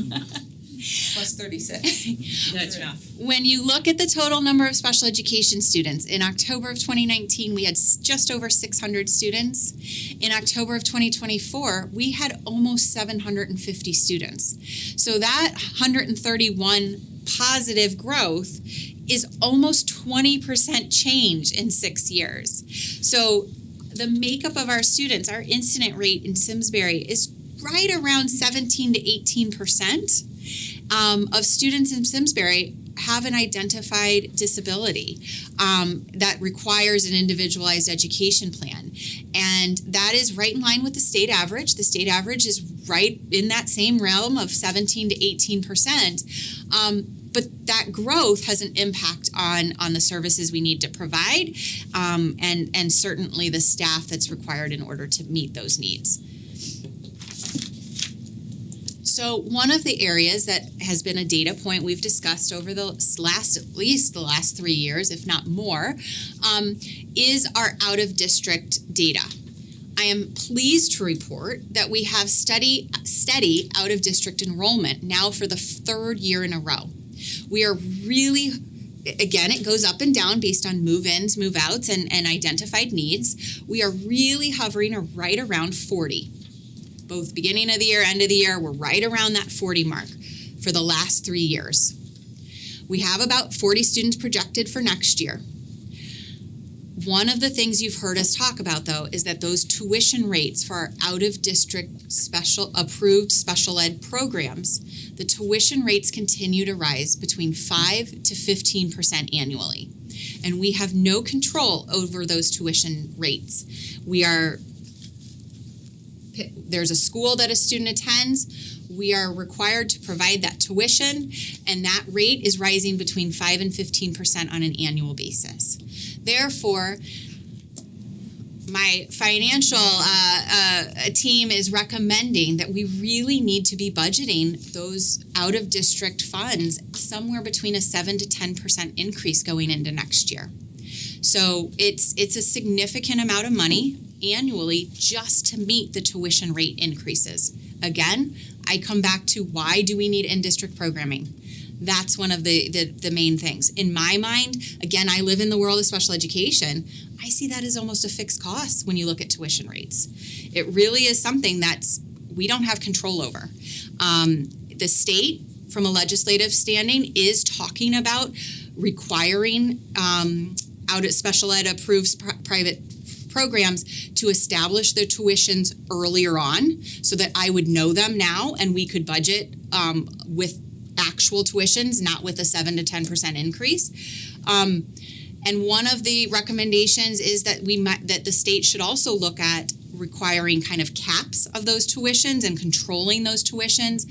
Plus 36. That's True enough. When you look at the total number of special education students, in October of 2019, we had just over 600 students. In October of 2024, we had almost 750 students. So that 131 positive growth is almost 20% change in 6 years. So the makeup of our students, our incident rate in Simsbury is right around 17 to 18%. Of students in Simsbury have an identified disability that requires an individualized education plan. And that is right in line with the state average. The state average is right in that same realm of 17 to 18%. But that growth has an impact on the services we need to provide and certainly the staff that's required in order to meet those needs. So one of the areas that has been a data point we've discussed over the last 3 years, if not more, is our out-of-district data. I am pleased to report that we have steady out-of-district enrollment now for the third year in a row. We are really, again, it goes up and down based on move-ins, move-outs, and identified needs. We are really hovering right around 40. Both beginning of the year, end of the year, we're right around that 40 mark for the last 3 years. We have about 40 students projected for next year. One of the things you've heard us talk about, though, is that those tuition rates for our out-of-district approved special ed programs, the tuition rates continue to rise between 5 to 15% annually. And we have no control over those tuition rates. There's a school that a student attends, we are required to provide that tuition, and that rate is rising between 5 and 15% on an annual basis. Therefore, my financial team is recommending that we really need to be budgeting those out-of-district funds somewhere between a 7 to 10% increase going into next year. So it's a significant amount of money annually just to meet the tuition rate increases. Again, I come back to why do we need in-district programming? That's one of the main things. In my mind, again, I live in the world of special education. I see that as almost a fixed cost when you look at tuition rates. It really is something we don't have control over. The state, from a legislative standing, is talking about requiring out of special ed approved private programs to establish their tuitions earlier on so that I would know them now and we could budget with actual tuitions, not with a 7 to 10% increase. And one of the recommendations is that that the state should also look at requiring kind of caps of those tuitions and controlling those tuitions.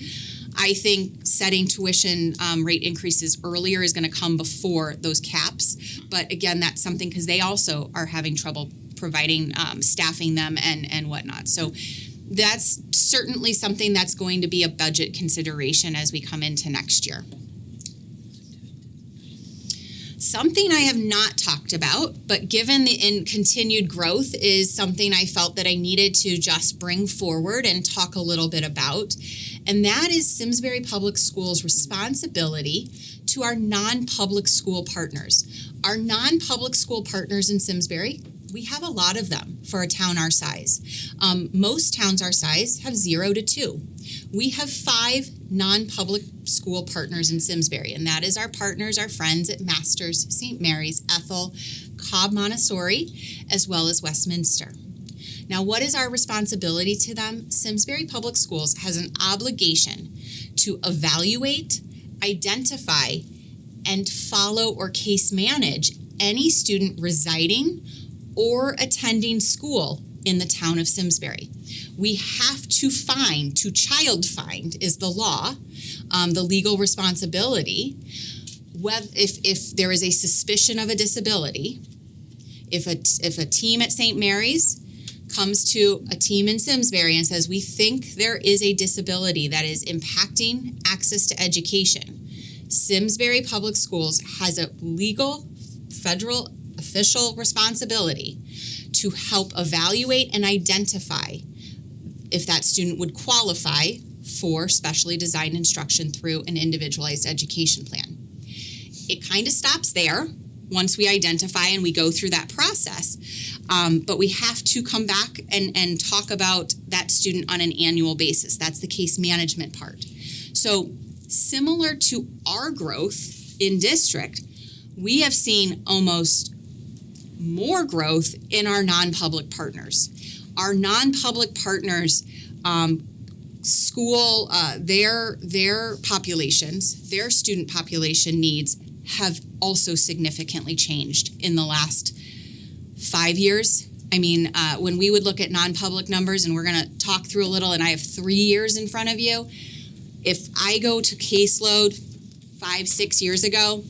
I think setting tuition rate increases earlier is going to come before those caps. But again, that's something because they also are having trouble providing staffing them and whatnot. So that's certainly something that's going to be a budget consideration as we come into next year. Something I have not talked about, but given the continued growth, is something I felt that I needed to just bring forward and talk a little bit about, and that is Simsbury Public Schools' responsibility to our non-public school partners. Our non-public school partners in Simsbury, we have a lot of them for a town our size. Most towns our size have 0 to 2. We have 5 non-public school partners in Simsbury, and that is our partners, our friends at Masters, St. Mary's, Ethel, Cobb Montessori, as well as Westminster. Now, what is our responsibility to them? Simsbury Public Schools has an obligation to evaluate, identify, and follow or case manage any student residing or attending school in the town of Simsbury. We have to child find is the law, the legal responsibility. If there is a suspicion of a disability, if a team at St. Mary's comes to a team in Simsbury and says, we think there is a disability that is impacting access to education, Simsbury Public Schools has a legal federal official responsibility to help evaluate and identify if that student would qualify for specially designed instruction through an individualized education plan. It kind of stops there once we identify and we go through that process. But we have to come back and talk about that student on an annual basis. That's the case management part. So similar to our growth in district, we have seen almost more growth in our non-public partners. Our non-public partners, their populations, their student population needs have also significantly changed in the last 5 years. I mean, when we would look at non-public numbers, and we're going to talk through a little, and I have 3 years in front of you. If I go to caseload 5-6 years ago,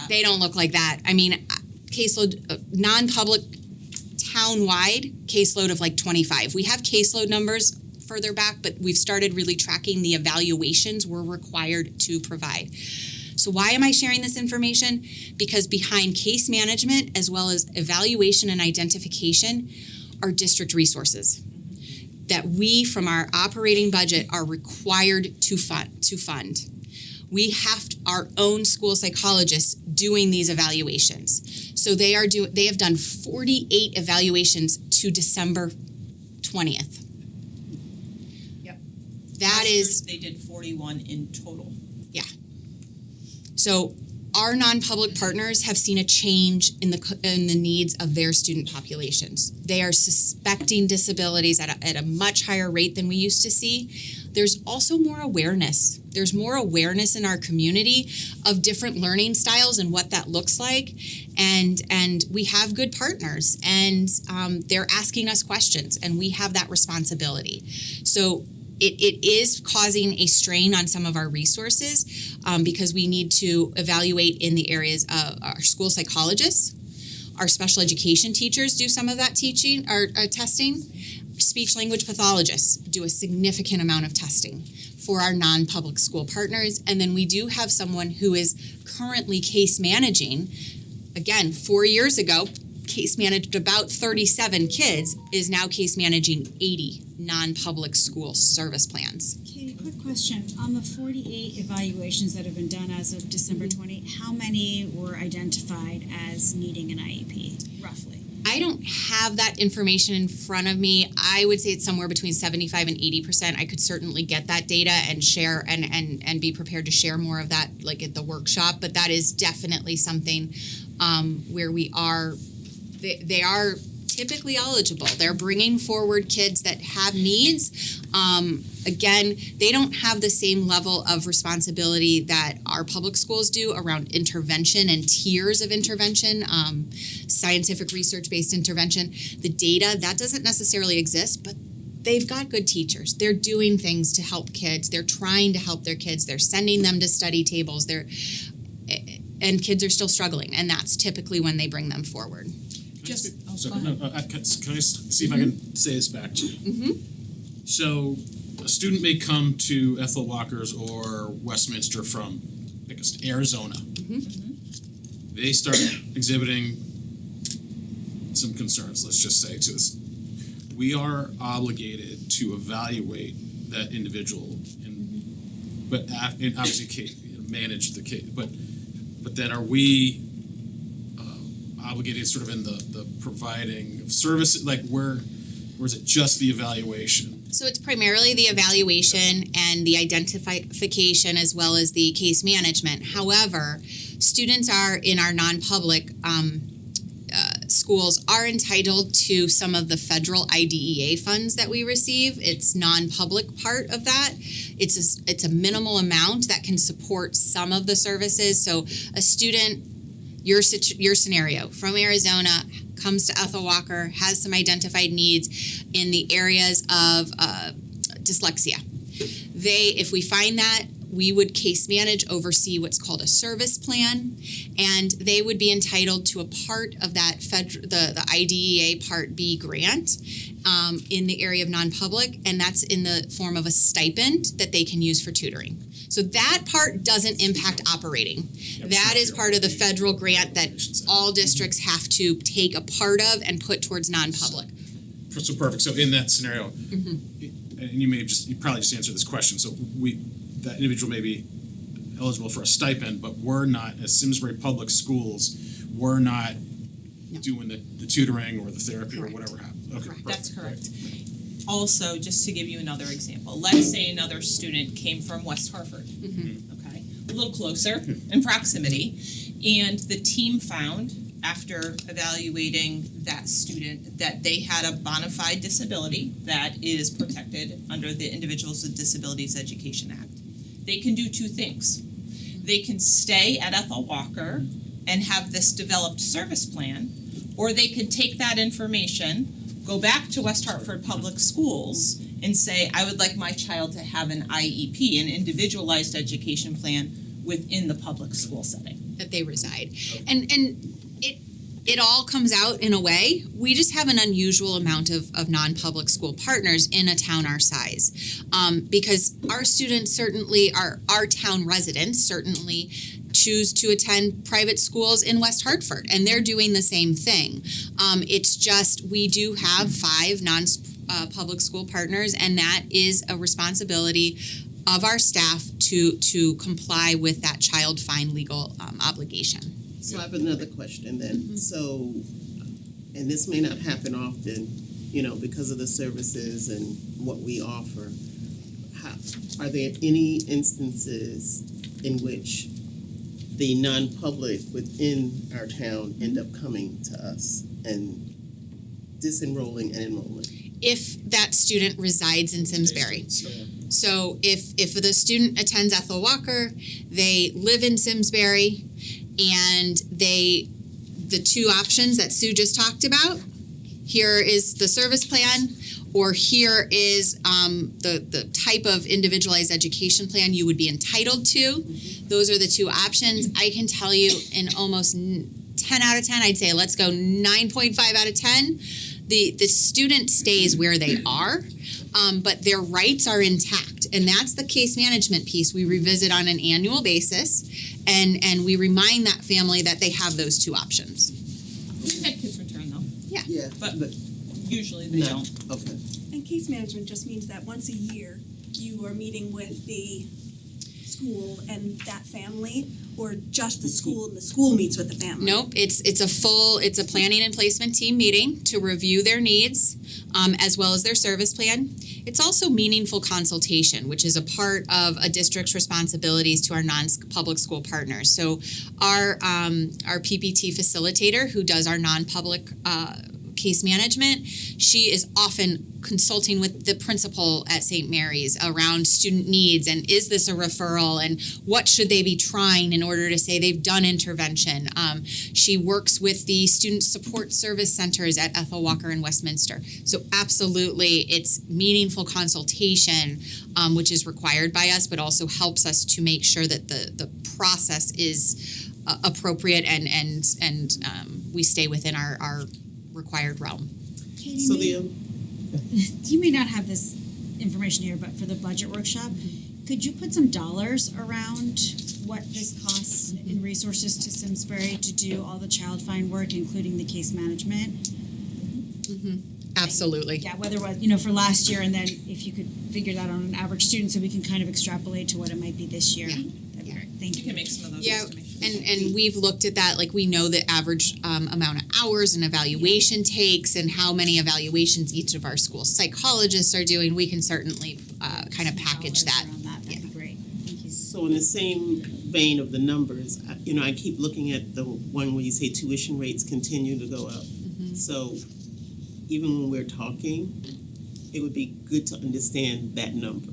they don't look like that. I mean, caseload, non-public town-wide caseload of like 25. We have caseload numbers further back, but we've started really tracking the evaluations we're required to provide. So why am I sharing this information? Because behind case management as well as evaluation and identification are district resources that we, from our operating budget, are required to fund. We have our own school psychologists doing these evaluations. So they have done 48 evaluations to December 20th. Yep. They did 41 in total. Yeah. So our non-public partners have seen a change in the needs of their student populations. They are suspecting disabilities at a much higher rate than we used to see. There's also more awareness. There's more awareness in our community of different learning styles and what that looks like. And we have good partners, and they're asking us questions, and we have that responsibility. So it is causing a strain on some of our resources because we need to evaluate in the areas of our school psychologists. Our special education teachers do some of that teaching or testing. Speech language pathologists do a significant amount of testing for our non-public school partners. And then we do have someone who is currently case managing. Again, 4 years ago, case managed about 37 kids, is now case managing 80 non-public school service plans. Okay, quick question. On the 48 evaluations that have been done as of December 20, how many were identified as needing an IEP, roughly? I don't have that information in front of me. I would say it's somewhere between 75 and 80%. I could certainly get that data and share and be prepared to share more of that like at the workshop. But that is definitely something where we are, they are typically eligible. They're bringing forward kids that have needs. Again, they don't have the same level of responsibility that our public schools do around intervention and tiers of intervention, scientific research-based intervention. The data, that doesn't necessarily exist, but they've got good teachers. They're doing things to help kids. They're trying to help their kids. They're sending them to study tables. And kids are still struggling, and that's typically when they bring them forward. Can I see if I can say this back to you? Mm-hmm. So, a student may come to Ethel Walker's or Westminster from Arizona. Mm-hmm. They start exhibiting some concerns, let's just say, to us. We are obligated to evaluate that individual and obviously manage the case. But then are we obligated sort of in the providing of services, like where is it just the evaluation? So it's primarily the evaluation and the identification as well as the case management. However, students are in our non-public schools are entitled to some of the federal IDEA funds that we receive. It's non-public part of that. It's a minimal amount that can support some of the services. So a student, your scenario from Arizona comes to Ethel Walker, has some identified needs in the areas of dyslexia. If we find that, we would case manage, oversee what's called a service plan, and they would be entitled to a part of that the IDEA Part B grant in the area of non-public, and that's in the form of a stipend that they can use for tutoring. So that part doesn't impact operating. That is part of the federal grant that all districts have to take a part of and put towards non-public. So perfect. So in that scenario, Mm-hmm. and you probably just answered this question. So that individual may be eligible for a stipend, but we're not, as Simsbury Public Schools, we're not doing the tutoring or the therapy or whatever happens. Okay, perfect. That's correct. Also, just to give you another example, let's say another student came from West Hartford, okay, a little closer in proximity, and the team found, after evaluating that student, that they had a bona fide disability that is protected under the Individuals with Disabilities Education Act. They can do two things. They can stay at Ethel Walker and have this developed service plan, or they could take that information, go back to West Hartford Public Schools and say, I would like my child to have an IEP, an individualized education plan within the public school setting. That they reside. And it all comes out in a way. We just have an unusual amount of non-public school partners in a town our size. Because our students certainly, our town residents certainly choose to attend private schools in West Hartford, and they're doing the same thing. It's just we do have 5 non-public school partners, and that is a responsibility of our staff to comply with that child find legal obligation. So I have another question then. So, and this may not happen often, because of the services and what we offer. Are there any instances in which the non-public within our town end up coming to us and disenrolling and enrolling? If that student resides in Simsbury. So if the student attends Ethel Walker, they live in Simsbury, and the two options that Sue just talked about, here is the service plan, or here is the type of individualized education plan you would be entitled to. Those are the two options. I can tell you in almost 10 out of 10, I'd say let's go 9.5 out of 10. The student stays where they are, but their rights are intact. And that's the case management piece we revisit on an annual basis, and we remind that family that they have those two options. We've had kids return though. Yeah, but usually they don't. Okay. And case management just means that once a year you are meeting with the school and that family, or just the school and the school meets with the family? Nope, it's a planning and placement team meeting to review their needs, as well as their service plan. It's also meaningful consultation, which is a part of a district's responsibilities to our non-public school partners. So our PPT facilitator, who does our non-public case management, she is often consulting with the principal at St. Mary's around student needs and is this a referral and what should they be trying in order to say they've done intervention. She works with the student support service centers at Ethel Walker and Westminster. So absolutely, it's meaningful consultation, which is required by us, but also helps us to make sure that the process is appropriate and we stay within our required realm. Katie, So the you may not have this information here, but for the budget workshop, could you put some dollars around what this costs in resources to Simsbury to do all the child find work, including the case management? Absolutely. Yeah, whether it was, for last year, and then if you could figure that on an average student so we can kind of extrapolate to what it might be this year. Yeah. That'd be great. Thank you. You can make some of those Yeah, estimations. and we've looked at that, like we know the average amount of hours an evaluation takes and how many evaluations each of our school psychologists are doing. We can certainly kind of package that. That'd be great. Thank you. So in the same vein of the numbers, I keep looking at the one where you say tuition rates continue to go up. So even when we're talking, it would be good to understand that number.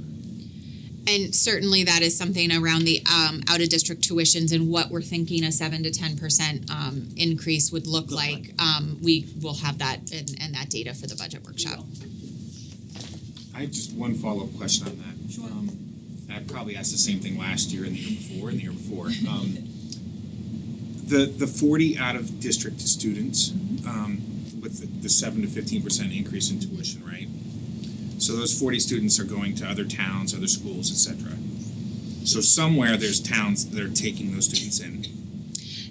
And certainly that is something around the out-of-district tuitions and what we're thinking a 7 to 10% increase would look like. We will have that and that data for the budget workshop. I had just one follow-up question on that. Sure. I probably asked the same thing last year and the year before. The 40 out-of-district students with the 7 to 15% increase in tuition, right? So those 40 students are going to other towns, other schools, etc. So somewhere there's towns that are taking those students in.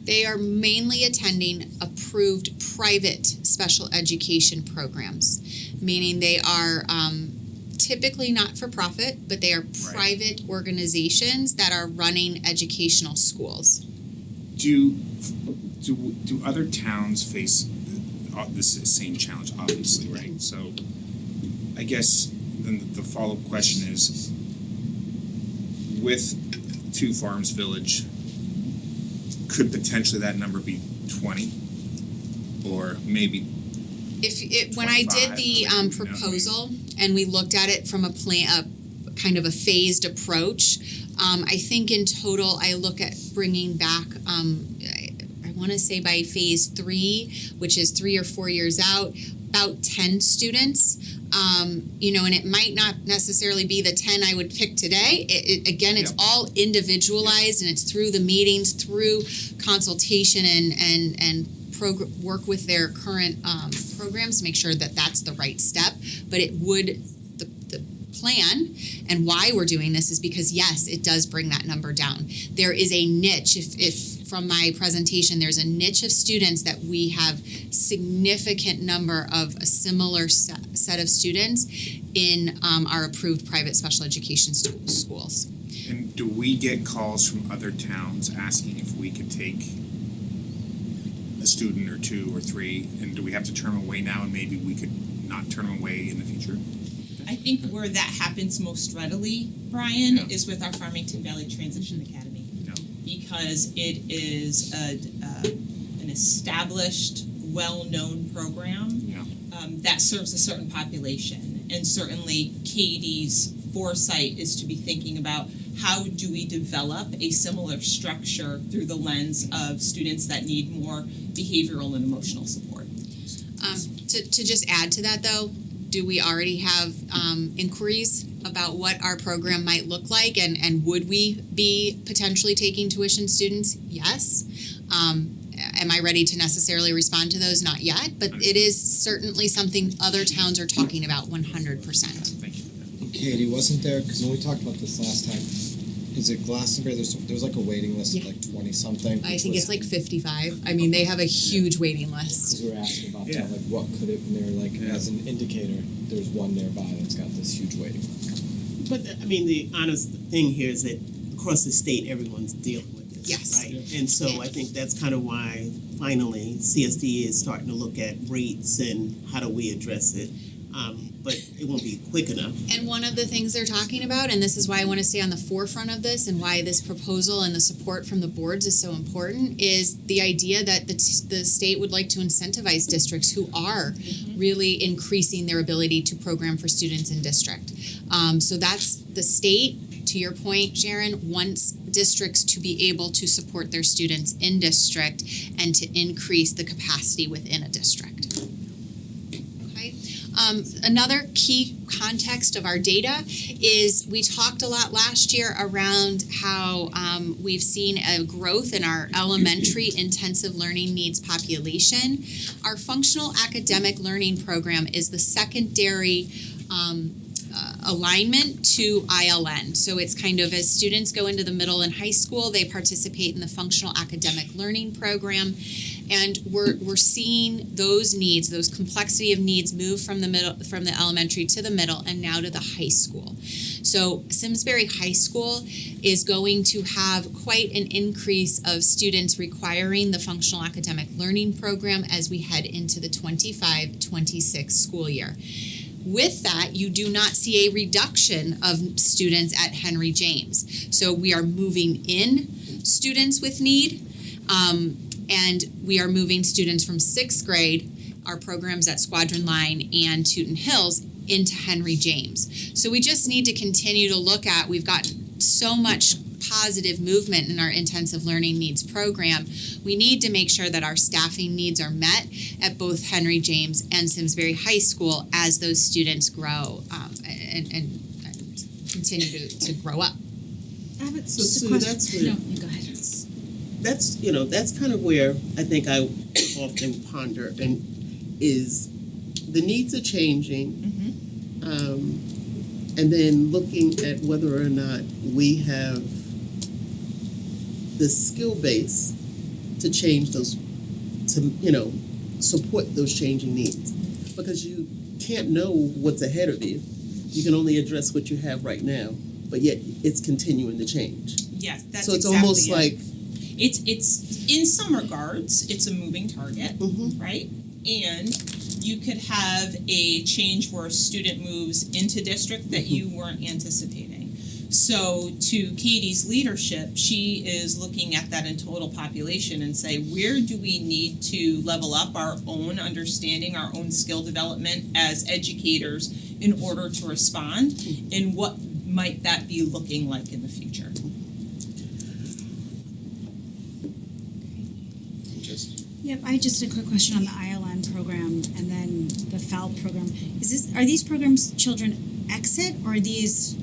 They are mainly attending approved private special education programs, meaning they are typically not-for-profit, but they are private organizations that are running educational schools. Do other towns face this same challenge? Obviously, right? So I guess then the follow-up question is, with Two Farms Village, could potentially that number be 20, or maybe? When I did the proposal and we looked at it from a kind of a phased approach, I think in total I look at bringing back. I want to say by phase 3, which is 3 or 4 years out, about 10 students. And it might not necessarily be the 10 I would pick today. It's all individualized, and it's through the meetings, through consultation and work with their current programs to make sure that that's the right step. But it would, the plan and why we're doing this is because, yes, it does bring that number down. There is a niche, if from my presentation, there's a niche of students that we have significant number of a similar set of students in our approved private special education schools. And do we get calls from other towns asking if we could take a student or 2 or 3, and do we have to turn them away now and maybe we could not turn them away in the future? I think where that happens most readily, Brian, is with our Farmington Valley Transition Academy. Because it is an established, well-known program that serves a certain population. And certainly Katie's foresight is to be thinking about how do we develop a similar structure through the lens of students that need more behavioral and emotional support. To just add to that, though, do we already have inquiries about what our program might look like, and would we be potentially taking tuition students? Yes. Am I ready to necessarily respond to those? Not yet, but it is certainly something other towns are talking about 100%. Thank you. Katie, wasn't there, because when we talked about this last time, is it Glastonbury? There's like a waiting list of like 20 something. I think it's like 55. I mean, they have a huge waiting list. Because we were asking about that, like what could it, and they were like, as an indicator, there's one nearby that's got this huge waiting list. But the honest thing here is that across the state, everyone's dealing with this, yes, right? And so I think that's kind of why finally CSD is starting to look at rates and how do we address it. but it won't be quick enough. And one of the things they're talking about, and this is why I want to stay on the forefront of this and why this proposal and the support from the boards is so important, is the idea that the state would like to incentivize districts who are really increasing their ability to program for students in district. So that's the state, to your point, Sharon, wants districts to be able to support their students in district and to increase the capacity within a district. Okay. Another key context of our data is we talked a lot last year around how we've seen a growth in our elementary intensive learning needs population. Our functional academic learning program is the secondary alignment to ILN. So it's kind of as students go into the middle and high school, they participate in the functional academic learning program. And we're seeing those needs, those complexity of needs move from the elementary to the middle and now to the high school. So Simsbury High School is going to have quite an increase of students requiring the functional academic learning program as we head into the 25-26 school year. With that, you do not see a reduction of students at Henry James. So we are moving in students with need, and we are moving students from 6th grade, our programs at Squadron Line and Tooten Hills, into Henry James. So we just need to continue to look at, we've got so much positive movement in our intensive learning needs program. We need to make sure that our staffing needs are met at both Henry James and Simsbury High School as those students grow and continue to grow up. I have So Sue, that's where, go ahead. That's kind of where I think I often ponder, and is the needs are changing, and then looking at whether or not we have the skill base to change those, to support those changing needs, because you can't know what's ahead of you. You can only address what you have right now, but yet it's continuing to change. Yes, that's so it's exactly almost it. like it's in some regards it's a moving target, right? And you could have a change where a student moves into district that you weren't anticipating. So to Katie's leadership, she is looking at that in total population and say, where do we need to level up our own understanding, our own skill development as educators in order to respond, and what might that be looking like in the future? Yeah, I just had a quick question on the ILN program and then the FAL program. Are these programs children exit, or are these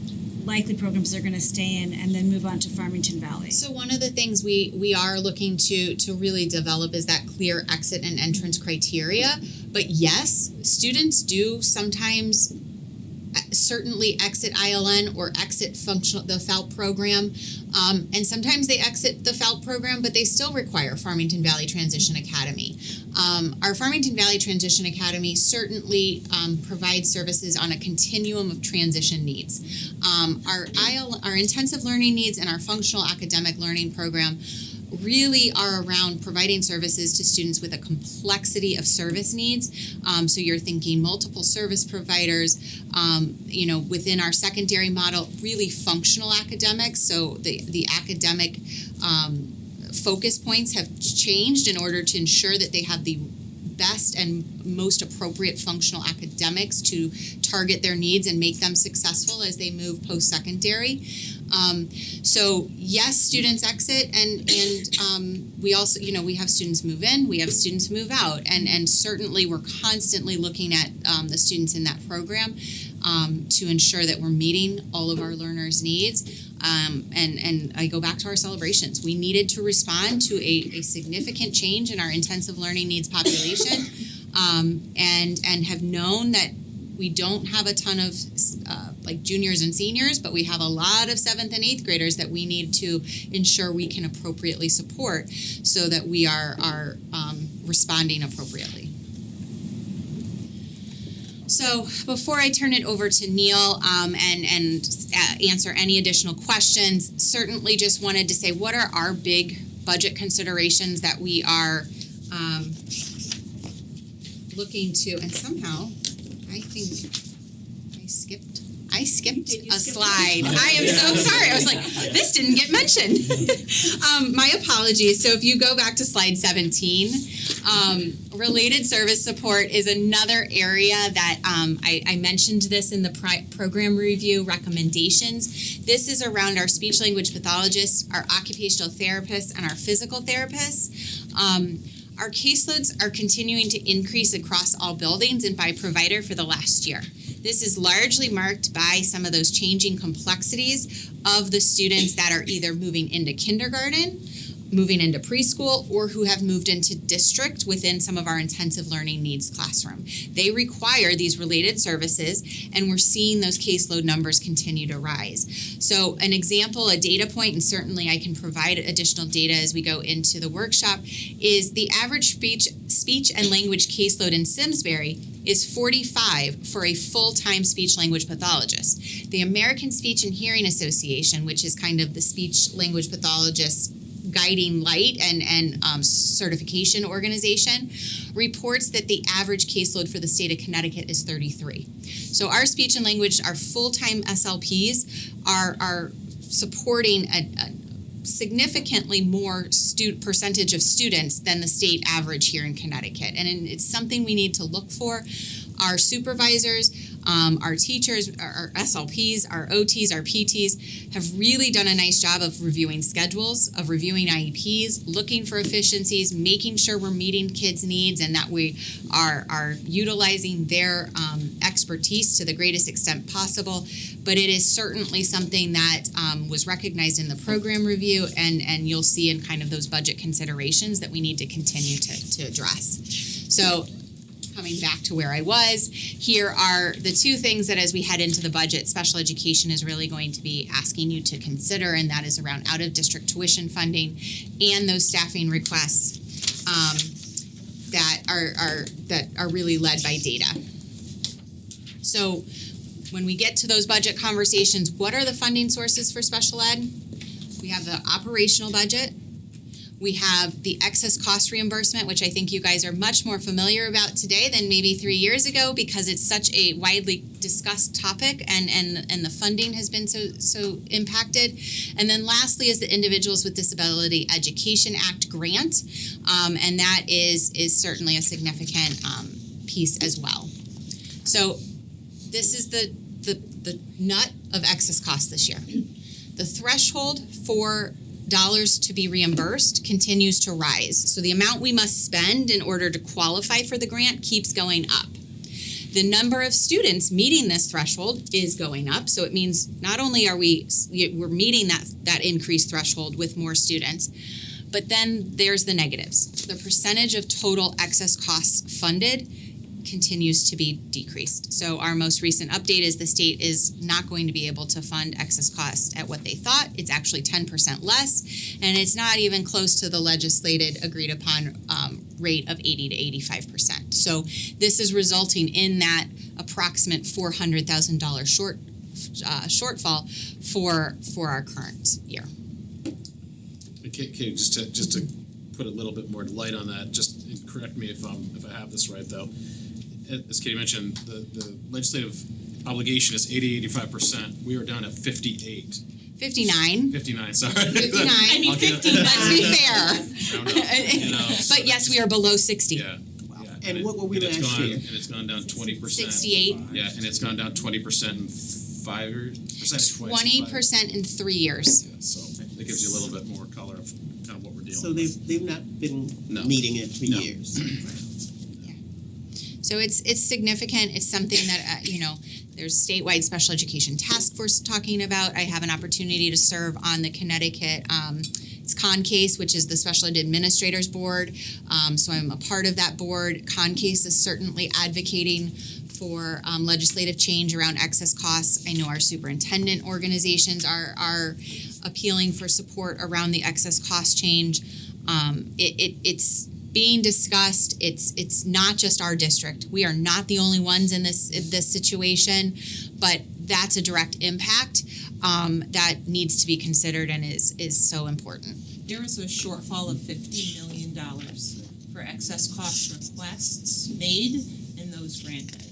likely programs they're going to stay in and then move on to Farmington Valley? So one of the things we are looking to really develop is that clear exit and entrance criteria. But yes, students do sometimes certainly exit ILN or exit the FAL program, and sometimes they exit the FAL program, but they still require Farmington Valley Transition Academy. Our Farmington Valley Transition Academy certainly provides services on a continuum of transition needs. Our intensive learning needs and our functional academic learning program really are around providing services to students with a complexity of service needs. So you're thinking multiple service providers, within our secondary model, really functional academics. So the academic focus points have changed in order to ensure that they have the best and most appropriate functional academics to target their needs and make them successful as they move post-secondary. So yes, students exit, and we also, we have students move in, we have students move out, and certainly we're constantly looking at the students in that program to ensure that we're meeting all of our learners' needs. And I go back to our celebrations. We needed to respond to a significant change in our intensive learning needs population, and have known that we don't have a ton of juniors and seniors, but we have a lot of 7th and 8th graders that we need to ensure we can appropriately support so that we are responding appropriately. So before I turn it over to Neil and answer any additional questions, certainly just wanted to say, what are our big budget considerations that we are looking to, and somehow I I think I skipped You a skipped slide. one. I am so sorry. I was like, this didn't get mentioned. My apologies. So if you go back to slide 17, related service support is another area that I mentioned this in the program review recommendations. This is around our speech language pathologists, our occupational therapists, and our physical therapists. Our caseloads are continuing to increase across all buildings and by provider for the last year. This is largely marked by some of those changing complexities of the students that are either moving into kindergarten, moving into preschool, or who have moved into district within some of our intensive learning needs classroom. They require these related services, and we're seeing those caseload numbers continue to rise. So an example, a data point, and certainly I can provide additional data as we go into the workshop, is the average speech and language caseload in Simsbury is 45 for a full-time speech language pathologist. The American Speech and Hearing Association, which is kind of the speech language pathologist guiding light and certification organization, reports that the average caseload for the state of Connecticut is 33. So our speech and language, our full-time SLPs are supporting a significantly more percentage of students than the state average here in Connecticut. And it's something we need to look for. Our supervisors, our teachers, our SLPs, our OTs, our PTs have really done a nice job of reviewing schedules, of reviewing IEPs, looking for efficiencies, making sure we're meeting kids' needs and that we are utilizing their expertise to the greatest extent possible. But it is certainly something that was recognized in the program review and you'll see in kind of those budget considerations that we need to continue to address. So coming back to where I was, here are the two things that as we head into the budget, special education is really going to be asking you to consider, and that is around out-of-district tuition funding and those staffing requests that are really led by data. So when we get to those budget conversations, what are the funding sources for special ed? We have the operational budget. We have the excess cost reimbursement, which I think you guys are much more familiar about today than maybe 3 years ago because it's such a widely discussed topic and the funding has been so impacted. And then lastly is the Individuals with Disability Education Act grant, and that is certainly a significant piece as well. So this is the nut of excess cost this year. The threshold for dollars to be reimbursed continues to rise. So the amount we must spend in order to qualify for the grant keeps going up. The number of students meeting this threshold is going up. So it means not only are we're meeting that increased threshold with more students, but then there's the negatives. The percentage of total excess costs funded continues to be decreased. So our most recent update is the state is not going to be able to fund excess costs at what they thought. It's actually 10% less, and it's not even close to the legislated agreed upon rate of 80 to 85%. So this is resulting in that approximate $400,000 shortfall for our current year. Okay, just to put a little bit more light on that, just correct me if I have this right though. As Katie mentioned, the legislative obligation is 80-85%. We are down at 58. 59. 59, sorry. 59. I mean, 50. Let's be fair. But yes, we are below 60. Yeah. Wow. Yeah. And what were we last year? And it's gone down 20%. 68. Yeah, and it's gone down 20% in 5 years. Percentage points. 20% in 3 years. Yeah, so that gives you a little bit more color of kind of what we're dealing So with. they've not been No. meeting it for No. years. So it's significant. It's something that, there's statewide special education task force talking about. I have an opportunity to serve on the Connecticut, it's CONCASE, which is the Special Ed Administrators Board. So I'm a part of that board. CONCASE is certainly advocating for legislative change around excess costs. I know our superintendent organizations are appealing for support around the excess cost change. It's being discussed. It's not just our district. We are not the only ones in this situation, but that's a direct impact that needs to be considered and is so important. There is a shortfall of $50 million for excess cost requests made and those granted.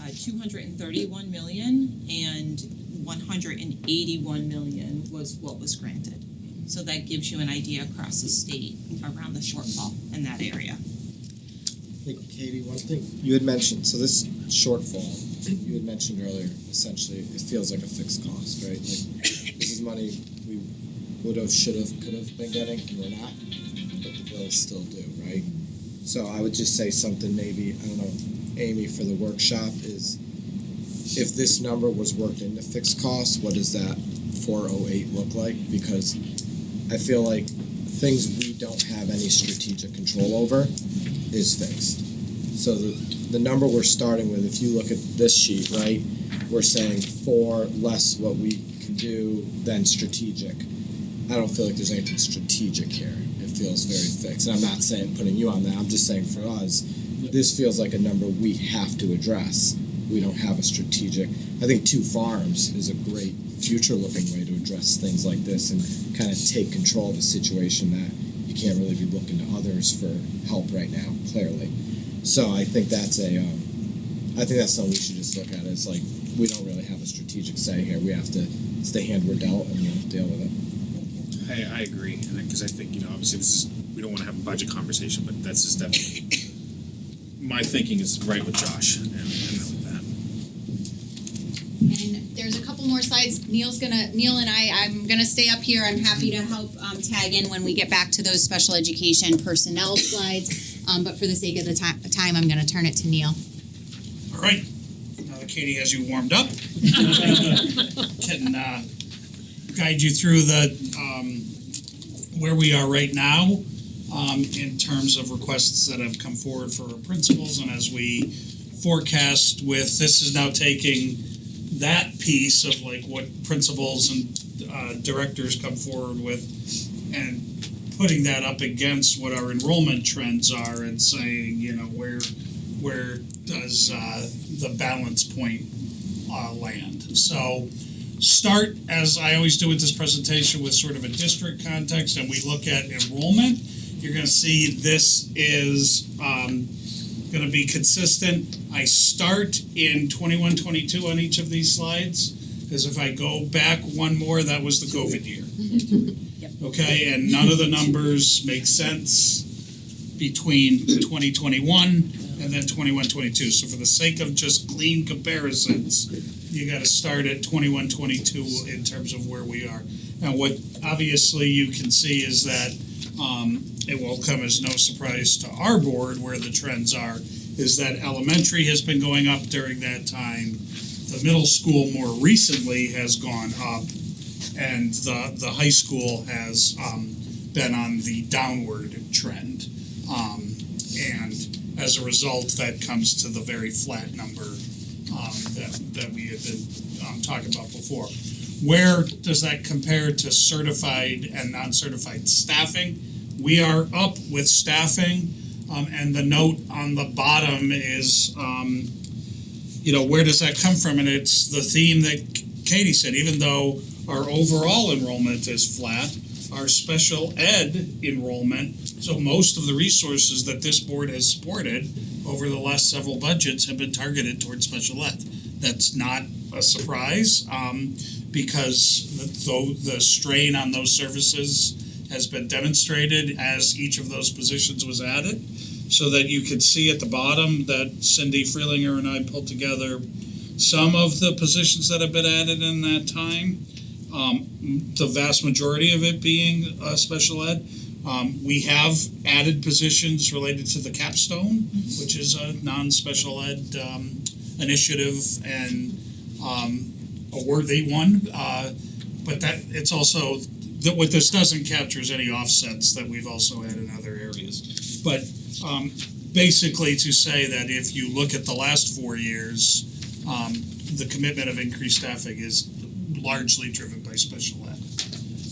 $231 million and $181 million was what was granted. So that gives you an idea across the state around the shortfall in that area. I think, Katie, one thing you had mentioned, so this shortfall, you had mentioned earlier, essentially, it feels like a fixed cost, right? Like, this is money we would have, should have, could have been getting, and we're not, but the bills still do, right? So I would just say something maybe, I don't know, Amy, for the workshop is, if this number was worked into fixed costs, what does that 408 look like? Because I feel like things we don't have any strategic control over is fixed. So the number we're starting with, if you look at this sheet, right, we're saying 4 less what we can do than strategic. I don't feel like there's anything strategic here. It feels very fixed. And I'm not saying putting you on that, I'm just saying for us, this feels like a number we have to address. We don't have a strategic. I think 2 farms is a great future-looking way to address things like this and kind of take control of a situation that you can't really be looking to others for help right now, clearly. So I think that's I think that's something we should just look at. It's like we don't really have a strategic say here. We have to, it's the hand we're dealt and we'll deal with it. I agree, because I think, obviously this is, we don't want to have a budget conversation, but that's just definitely, my thinking is right with Josh and with that. And there's a couple more slides. Neil and I'm gonna stay up here. I'm happy to help tag in when we get back to those special education personnel slides. But for the sake of the time, I'm gonna turn it to Neil. All right. Now that Katie has you warmed up, can guide you through the where we are right now in terms of requests that have come forward for our principals, and as we forecast with, this is now taking that piece of like what principals and directors come forward with and putting that up against what our enrollment trends are and saying, where does the balance point land. So start, as I always do with this presentation, with sort of a district context, and we look at enrollment. You're going to see this is going to be consistent. I start in 21-22 on each of these slides, because if I go back one more, that was the COVID year. Okay, and none of the numbers make sense between 2021 and then 21-22. So for the sake of just clean comparisons, you got to start at 21-22 in terms of where we are. Now, what obviously you can see is that it will come as no surprise to our board where the trends are, is that elementary has been going up during that time. The middle school more recently has gone up, and the high school has been on the downward trend. And as a result, that comes to the very flat number that we had been talking about before. Where does that compare to certified and non-certified staffing? We are up with staffing, and the note on the bottom is, where does that come from? And it's the theme that Katie said, even though our overall enrollment is flat, our special ed enrollment, so most of the resources that this board has supported over the last several budgets have been targeted towards special ed. That's not a surprise, because the strain on those services has been demonstrated as each of those positions was added, so that you could see at the bottom that Cindy Freelinger and I pulled together some of the positions that have been added in that time. The vast majority of it being special ed. We have added positions related to the capstone, which is a non-special ed initiative and a worthy one. But that it's also what this doesn't capture is any offsets that we've also had in other areas. But basically to say that if you look at the last 4 years, the commitment of increased staffing is largely driven by special ed.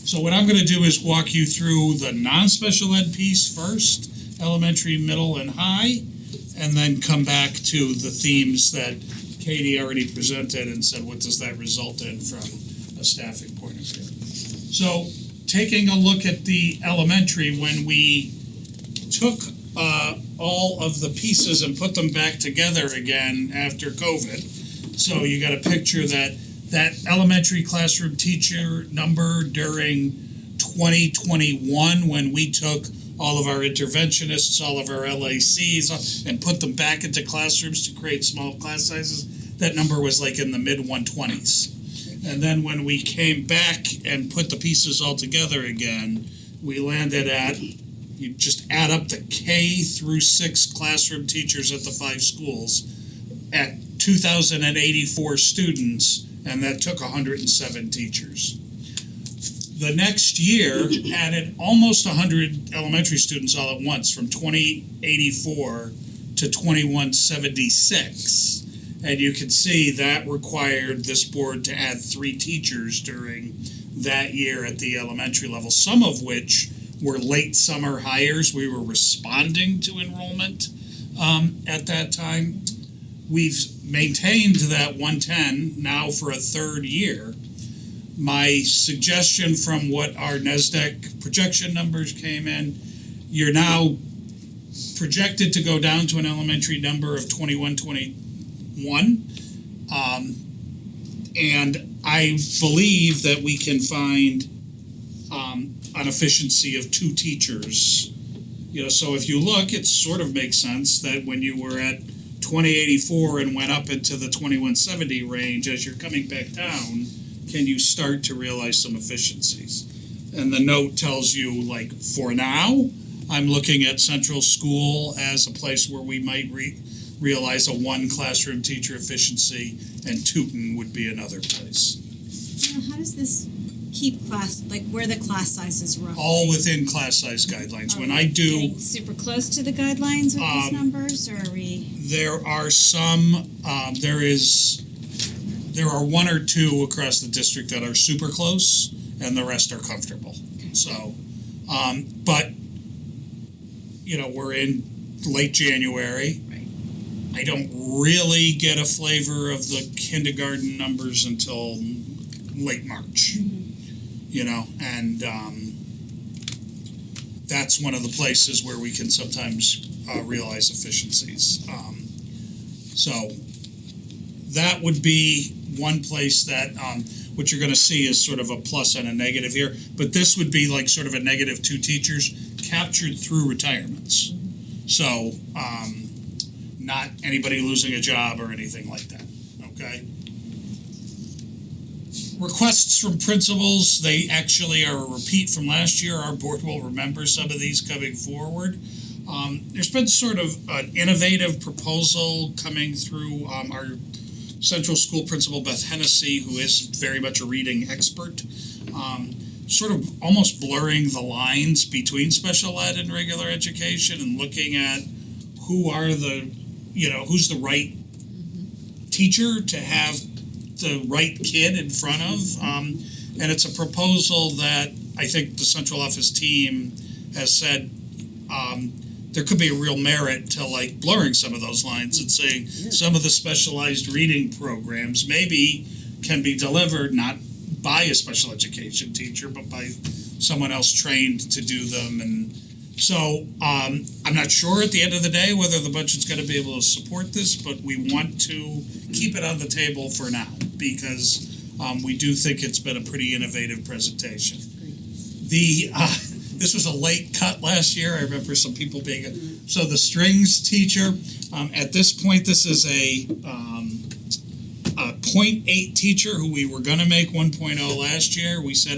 So what I'm going to do is walk you through the non-special ed piece first, elementary, middle, and high, and then come back to the themes that Katie already presented and said, what does that result in from a staffing point of view? So taking a look at the elementary, when we took all of the pieces and put them back together again after COVID. So you got a picture that elementary classroom teacher number during 2021 when we took all of our interventionists, all of our LACs, and put them back into classrooms to create small class sizes, that number was like in the mid 120s. And then when we came back and put the pieces all together again, we landed at, you just add up the K through 6 classroom teachers at the 5 schools at 2,084 students, and that took 107 teachers. The next year added almost 100 elementary students all at once, from 2,084 to 2,176. And you can see that required this board to add 3 teachers during that year at the elementary level, some of which were late summer hires. We were responding to enrollment at that time. We've maintained that 110 now for a 3rd year. My suggestion from what our NASDAQ projection numbers came in, you're now projected to go down to an elementary number of 21. And I believe that we can find an efficiency of 2 teachers. You know, so if you look, it sort of makes sense that when you were at 2084 and went up into the 2170 range, as you're coming back down, can you start to realize some efficiencies? And the note tells you, like, for now, I'm looking at Central School as a place where we might realize a 1 classroom teacher efficiency, and Tooten would be another place. You know, how does this keep class, like, where are the class sizes roughly? All within class size guidelines. Are When we I do, getting super close to the guidelines with these numbers, or are we? there are some, there are 1 or 2 across the district that are super close, and the rest are comfortable. So, but, you know, we're in late January. Right. I don't really get a flavor of the kindergarten numbers until late March. You know, and that's one of the places where we can sometimes realize efficiencies. So that would be one place that what you're going to see is sort of a plus and a negative here. But this would be like sort of a negative 2 teachers captured through retirements. So not anybody losing a job or anything like that. Okay. Requests from principals, they actually are a repeat from last year. Our board will remember some of these coming forward. There's been sort of an innovative proposal coming through our Central School principal, Beth Hennessy, who is very much a reading expert, sort of almost blurring the lines between special ed and regular education and looking at who are the, you know, who's the right teacher to have the right kid in front of, and it's a proposal that I think the central office team has said there could be a real merit to, like, blurring some of those lines and saying some of the specialized reading programs maybe can be delivered not by a special education teacher but by someone else trained to do them. And so I'm not sure at the end of the day whether the budget's going to be able to support this, but we want to keep it on the table for now because we do think it's been a pretty innovative presentation. This was a late cut last year. I remember some people being so the strings teacher. At this point, this is a 0.8 teacher who we were going to make 1.0 last year. We said,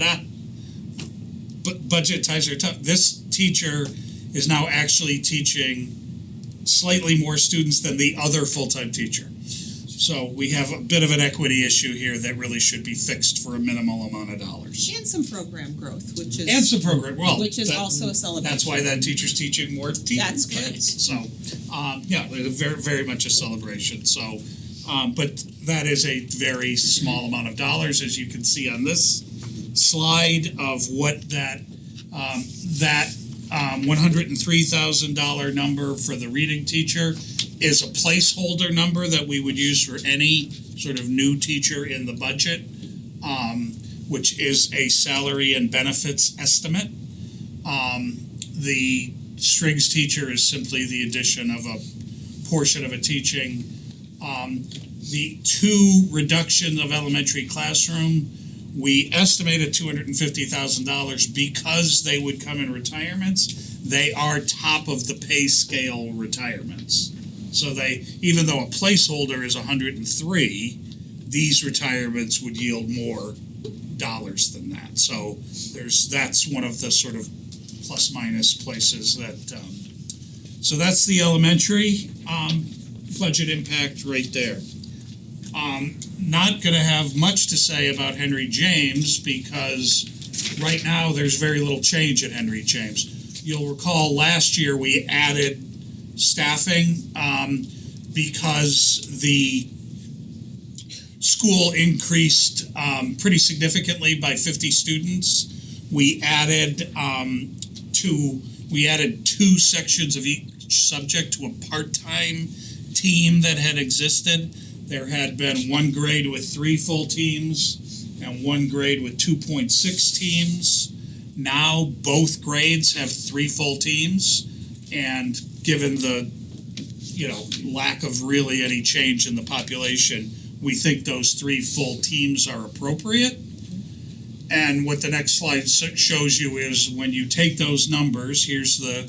but budget ties are tough. This teacher is now actually teaching slightly more students than the other full-time teacher. So we have a bit of an equity issue here that really should be fixed for a minimal amount of dollars. And some program growth, which is also a celebration. That's why that teacher's teaching more That's kids. So yeah, very very much a celebration. So but that is a very small amount of dollars, as you can see on this slide of what that $103,000 number for the reading teacher is a placeholder number that we would use for any sort of new teacher in the budget, which is a salary and benefits estimate. The strings teacher is simply the addition of a portion of a teaching. The 2 reduction of elementary classroom, we estimated $250,000 because they would come in retirements. They are top of the pay scale retirements. So they, even though a placeholder is 103, these retirements would yield more dollars than that. So that's one of the sort of plus minus places that. So that's the elementary budget impact right there. Not going to have much to say about Henry James because right now there's very little change at Henry James. You'll recall last year we added staffing because the school increased pretty significantly by 50 students. We added 2 sections of each subject to a part-time team that had existed. There had been 1 grade with 3 full teams and 1 grade with 2.6 teams. Now both grades have 3 full teams, and given the lack of really any change in the population, we think those 3 full teams are appropriate. And what the next slide shows you is when you take those numbers, here's the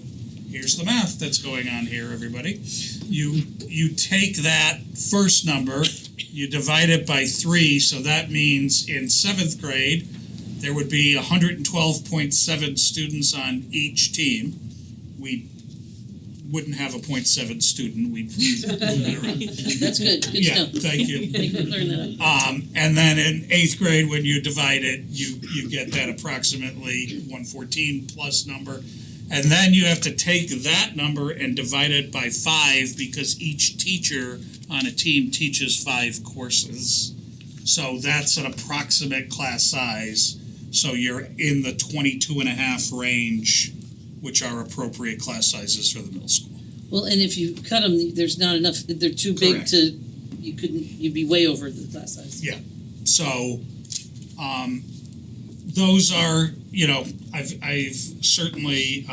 math that's going on here, everybody. You take that first number, you divide it by 3, so that means in 7th grade there would be 112.7 students on each team. We wouldn't have a 0.7 student. We'd move it around. That's good. Good Yeah, stuff. thank you. Thank you for clearing that up. And then in 8th grade, when you divide it, you get that approximately 114 plus number. And then you have to take that number and divide it by 5 because each teacher on a team teaches 5 courses. So that's an approximate class size. So you're in the 22.5 range, which are appropriate class sizes for the middle school. Well, and if you cut them, there's not enough. They're too big Correct. to. You'd be way over the class size. Yeah. So, those are, I've certainly,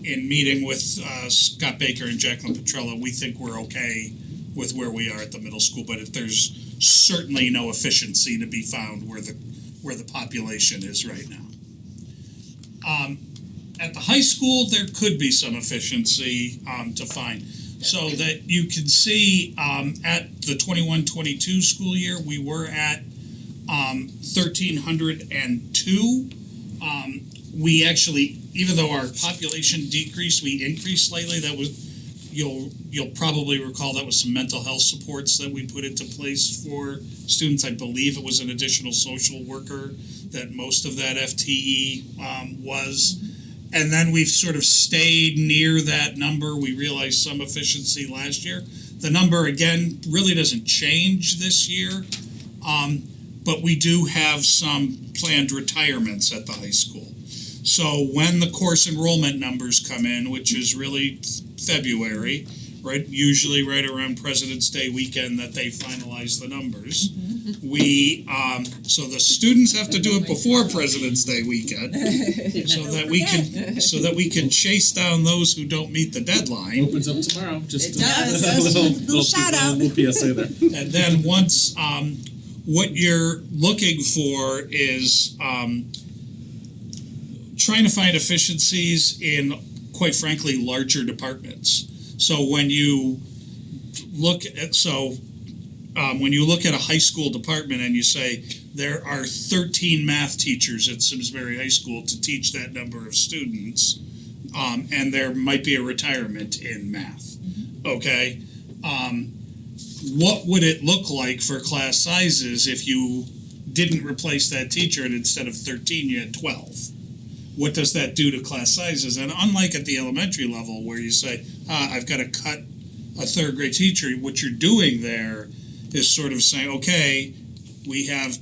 in meeting with Scott Baker and Jacqueline Petrella, we think we're okay with where we are at the middle school, but there's certainly no efficiency to be found where the population is right now. At the high school, there could be some efficiency to find. So that you can see at the 21-22 school year, we were at 1,302. We actually, even though our population decreased, we increased slightly. That was, you'll probably recall that was some mental health supports that we put into place for students. I believe it was an additional social worker that most of that FTE was. And then we've sort of stayed near that number. We realized some efficiency last year. The number, again, really doesn't change this year, but we do have some planned retirements at the high school. So when the course enrollment numbers come in, which is really February, right, usually right around President's Day weekend that they finalize the numbers, so the students have to do it before President's Day weekend, so that we can chase down those who don't meet the deadline. Opens up tomorrow. Just It does. little Shout out. little PSA there. And then once what you're looking for is trying to find efficiencies in, quite frankly, larger departments. So when you look at a high school department and you say there are 13 math teachers at Simsbury High School to teach that number of students, and there might be a retirement in math, okay? What would it look like for class sizes if you didn't replace that teacher and instead of 13 you had 12? What does that do to class sizes? And unlike at the elementary level where you say, I've got to cut a 3rd grade teacher, what you're doing there is sort of saying, okay, we have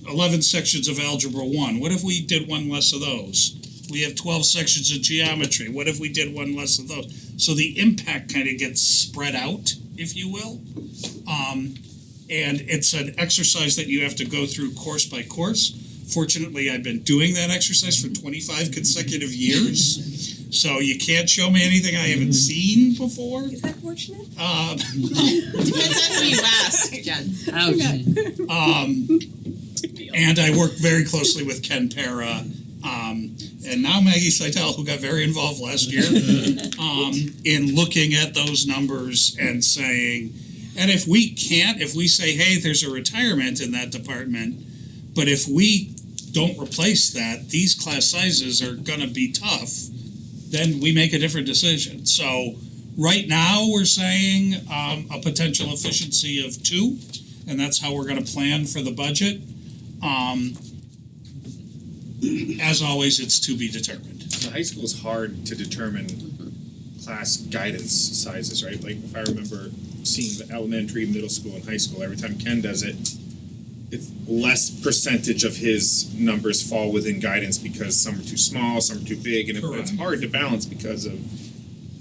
11 sections of Algebra 1. What if we did one less of those? We have 12 sections of geometry. What if we did one less of those? So the impact kind of gets spread out, if you will. And it's an exercise that you have to go through course by course. Fortunately, I've been doing that exercise for 25 consecutive years. So you can't show me anything I haven't seen before. Is that fortunate? Depends on who you ask, Jen. And I work very closely with Ken Para, and now Maggie Seitel, who got very involved last year, in looking at those numbers and saying, and if we say, hey, there's a retirement in that department, but if we don't replace that, these class sizes are gonna be tough, then we make a different decision. So right now, we're saying a potential efficiency of 2, and that's how we're gonna plan for the budget. As always, it's to be determined. The high school is hard to determine class guidance sizes, right? Like if I remember seeing the elementary, middle school, and high school, every time Ken does it, it's less percentage of his numbers fall within guidance because some are too small, some are too big, and it's hard to balance because of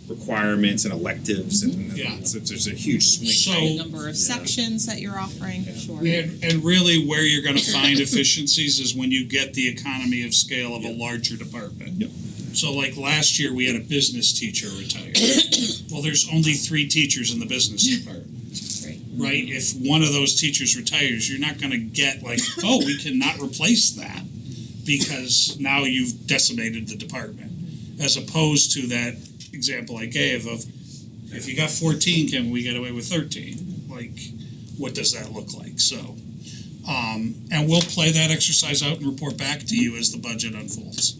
requirements and electives, and there's a huge swing. So Number of sections that you're offering, sure. And really where you're gonna find efficiencies is when you get the economy of scale of a larger department. Yep. So like last year, we had a business teacher retire. Well, there's only 3 teachers in the business department. Right? If one of those teachers retires, you're not gonna get like, oh, we cannot replace that because now you've decimated the department. As opposed to that example I gave of, if you got 14, can we get away with 13? Like, what does that look like? So, and we'll play that exercise out and report back to you as the budget unfolds.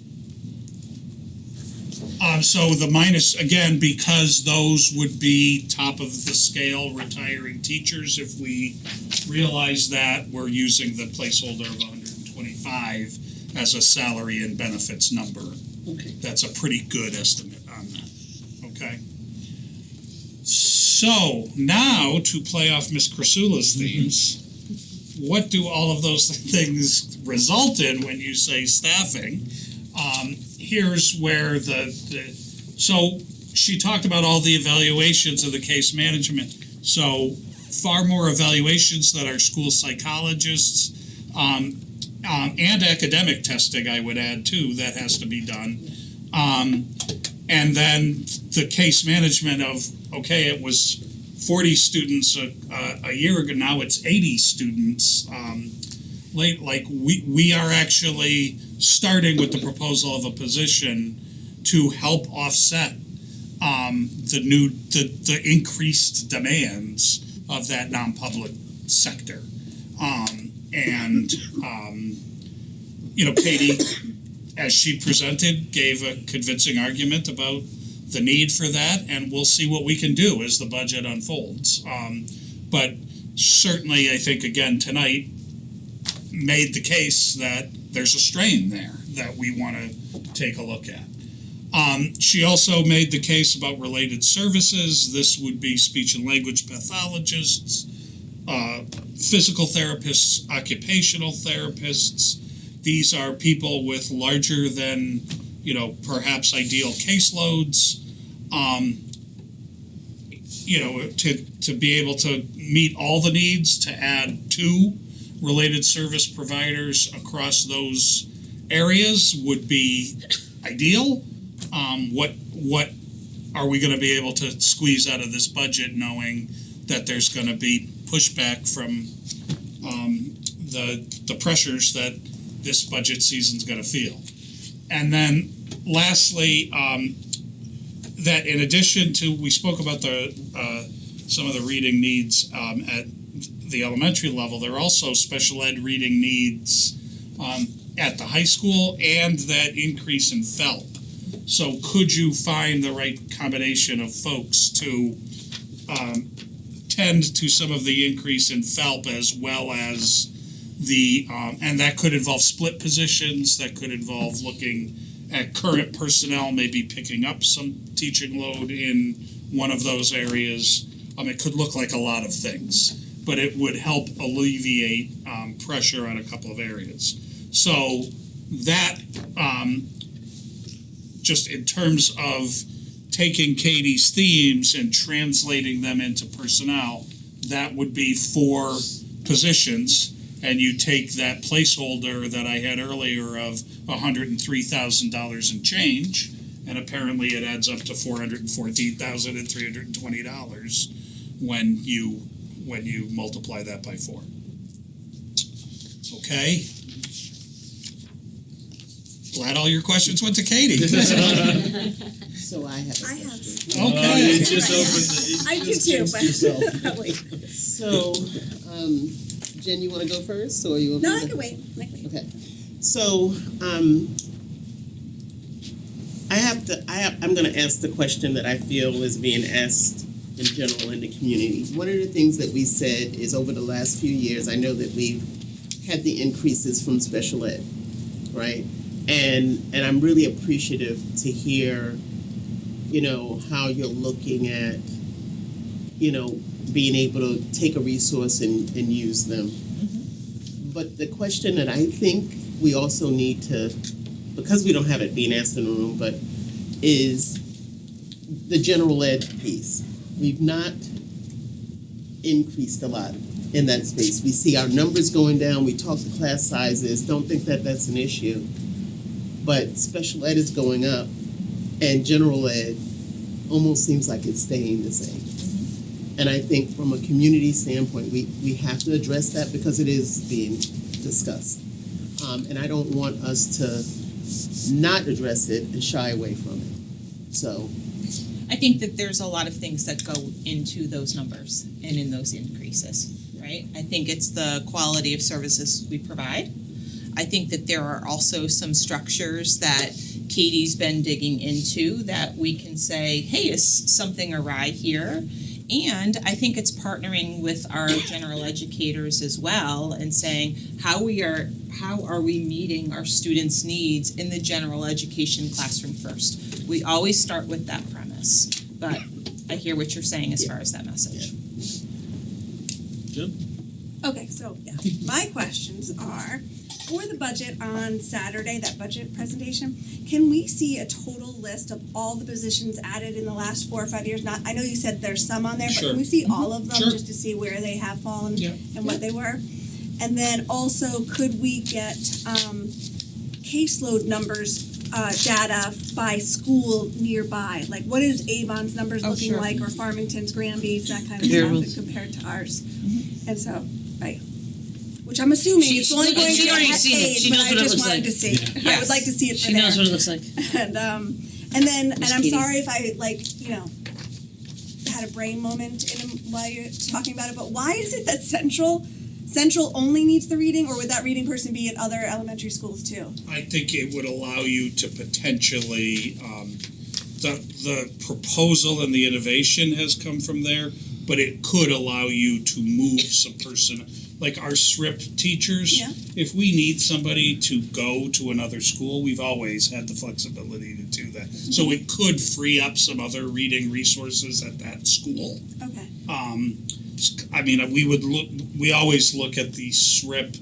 So the minus, again, because those would be top of the scale retiring teachers, if we realize that, we're using the placeholder of 125 as a salary and benefits number. Okay. That's a pretty good estimate on that, okay? So, now to play off Ms. Crisula's themes, what do all of those things result in when you say staffing? Here's where so she talked about all the evaluations of the case management. So far more evaluations that our school psychologists and academic testing, I would add too, that has to be done. And then the case management of, okay, it was 40 students a year ago, now it's 80 students. We are actually starting with the proposal of a position to help offset the increased demands of that non-public sector. Katie, as she presented, gave a convincing argument about the need for that, and we'll see what we can do as the budget unfolds. But certainly, I think, again, tonight made the case that there's a strain there that we want to take a look at. She also made the case about related services. This would be speech and language pathologists, physical therapists, occupational therapists. These are people with larger than, perhaps ideal caseloads. To be able to meet all the needs, to add 2 related service providers across those areas would be ideal. What are we going to be able to squeeze out of this budget, knowing that there's going to be pushback from the pressures that this budget season's going to feel? And then lastly, that in addition to, we spoke about some of the reading needs at the elementary level, there are also special ed reading needs at the high school, and that increase in FELP. So could you find the right combination of folks to tend to some of the increase in FELP, as well as and that could involve split positions, that could involve looking at current personnel, maybe picking up some teaching load in one of those areas. It could look like a lot of things, but it would help alleviate pressure on a couple of areas. So that, just in terms of taking Katie's themes and translating them into personnel, that would be 4 positions. and you take that placeholder that I had earlier of $103,000 in change, and apparently it adds up to $414,320 when you multiply that by 4. Okay? Glad all your questions went to Katie. So I have. Okay. I do too, but wait. So, Jen, you want to go first, or you? No, I can wait. Okay. So, I'm going to ask the question that I feel is being asked in general in the community. One of the things that we said is over the last few years, I know that we've had the increases from special ed, right? And I'm really appreciative to hear, how you're looking at, being able to take a resource and use them. Mm-hmm. But the question that I think we also need to, because we don't have it being asked in the room, but is the general ed piece. We've not increased a lot in that space. We see our numbers going down. We talk to class sizes. Don't think that that's an issue. But special ed is going up, and general ed almost seems like it's staying the same. And I think from a community standpoint, we have to address that because it is being discussed. And I don't want us to not address it and shy away from it. So I think that there's a lot of things that go into those numbers and in those increases, right? I think it's the quality of services we provide. I think that there are also some structures that Katie's been digging into that we can say, hey, is something awry here? And I think it's partnering with our general educators as well and saying how are we meeting our students' needs in the general education classroom first. We always start with that premise, but I hear what you're saying as far as that message. Jim? Okay, so my questions are, for the budget on Saturday, that budget presentation, can we see a total list of all the positions added in the last 4 or 5 years? Not, I know you said there's some on there, but Sure. can we see all of them Sure. just to see where they have fallen Yeah. and what they were? And then also, could we get caseload numbers, data by school nearby? Like, what is Avon's numbers looking sure. like, or Farmington's, Granby's, that kind of stuff compared to ours? And so, right. Which I'm assuming it's only going to already get seen it. paid, She but knows I what it just looks wanted like. to see. I would like to see it for She there. knows what it looks like. And I'm Katie. sorry if I had a brain moment while you're talking about it, but why is it that Central only needs the reading, or would that reading person be at other elementary schools too? I think it would allow you to potentially, the proposal and the innovation has come from there, but it could allow you to move some person, like our SRIP teachers. Yeah. If we need somebody to go to another school, we've always had the flexibility to do that. So it could free up some other reading resources at that school. Okay. I mean, we always look at the SRIP